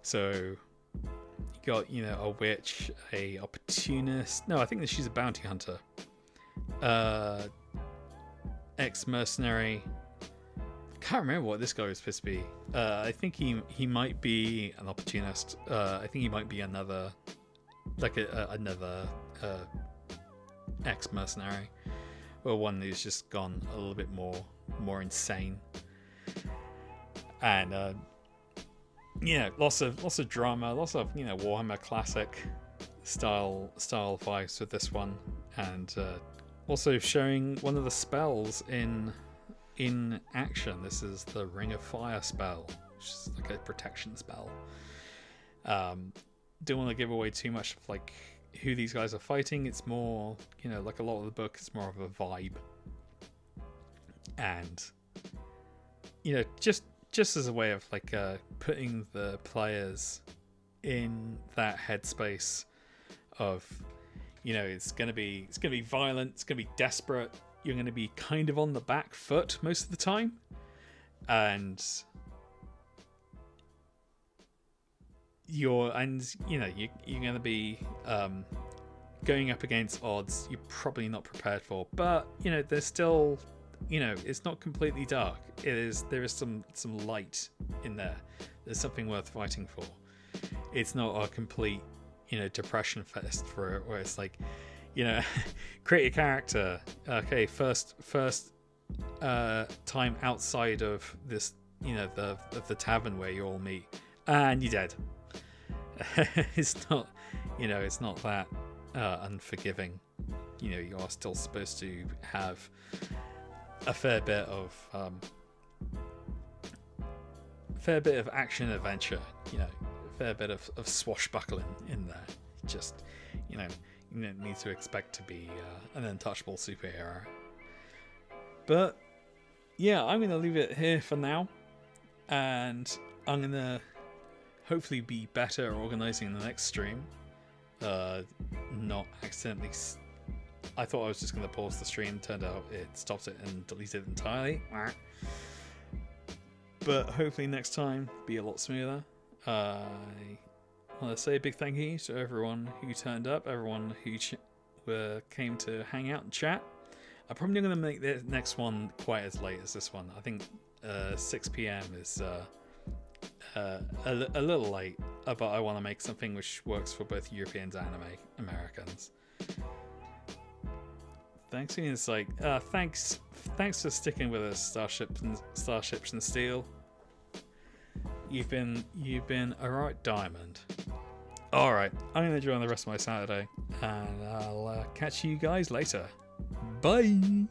So you got a witch, a opportunist. No, I think that she's a bounty hunter. Ex-mercenary. Can't remember what this guy was supposed to be. I think he might be an opportunist. I think he might be another ex-mercenary, or one who's just gone a little bit more insane. And lots of drama, lots of Warhammer Classic style vibes with this one, and also showing one of the spells in action. This is the Ring of Fire spell, which is like a protection spell. Don't want to give away too much of like who these guys are fighting. It's more, like a lot of the book is more of a vibe. And just as a way of like putting the players in that headspace of, it's gonna be violent, it's gonna be desperate, you're gonna be kind of on the back foot most of the time, and you're gonna be going up against odds you're probably not prepared for, but there's still, it's not completely dark. There is some light in there. There's something worth fighting for. It's not a complete depression fest for it, where it's like, create a character, okay, first time outside of this, the tavern where you all meet, and you're dead. It's not, it's not that unforgiving. You are still supposed to have a fair bit of action adventure, a fair bit of swashbuckling in there. Just, you don't need to expect to be an untouchable superhero. But yeah, I'm gonna leave it here for now, and I'm gonna hopefully be better organizing the next stream. Not accidentally. I thought I was just going to pause the stream. Turned out it stopped it and deleted it entirely. But hopefully next time be a lot smoother. I want to say a big thank you to everyone who turned up, everyone who came to hang out and chat. I'm probably not going to make the next one quite as late as this one. I think 6 p.m. is a little late, but I want to make something which works for both Europeans and Americans. Thanks again. It's like thanks for sticking with us, Starships and Steel. You've been a right diamond. All right, I'm gonna enjoy the rest of my Saturday, and I'll catch you guys later. Bye.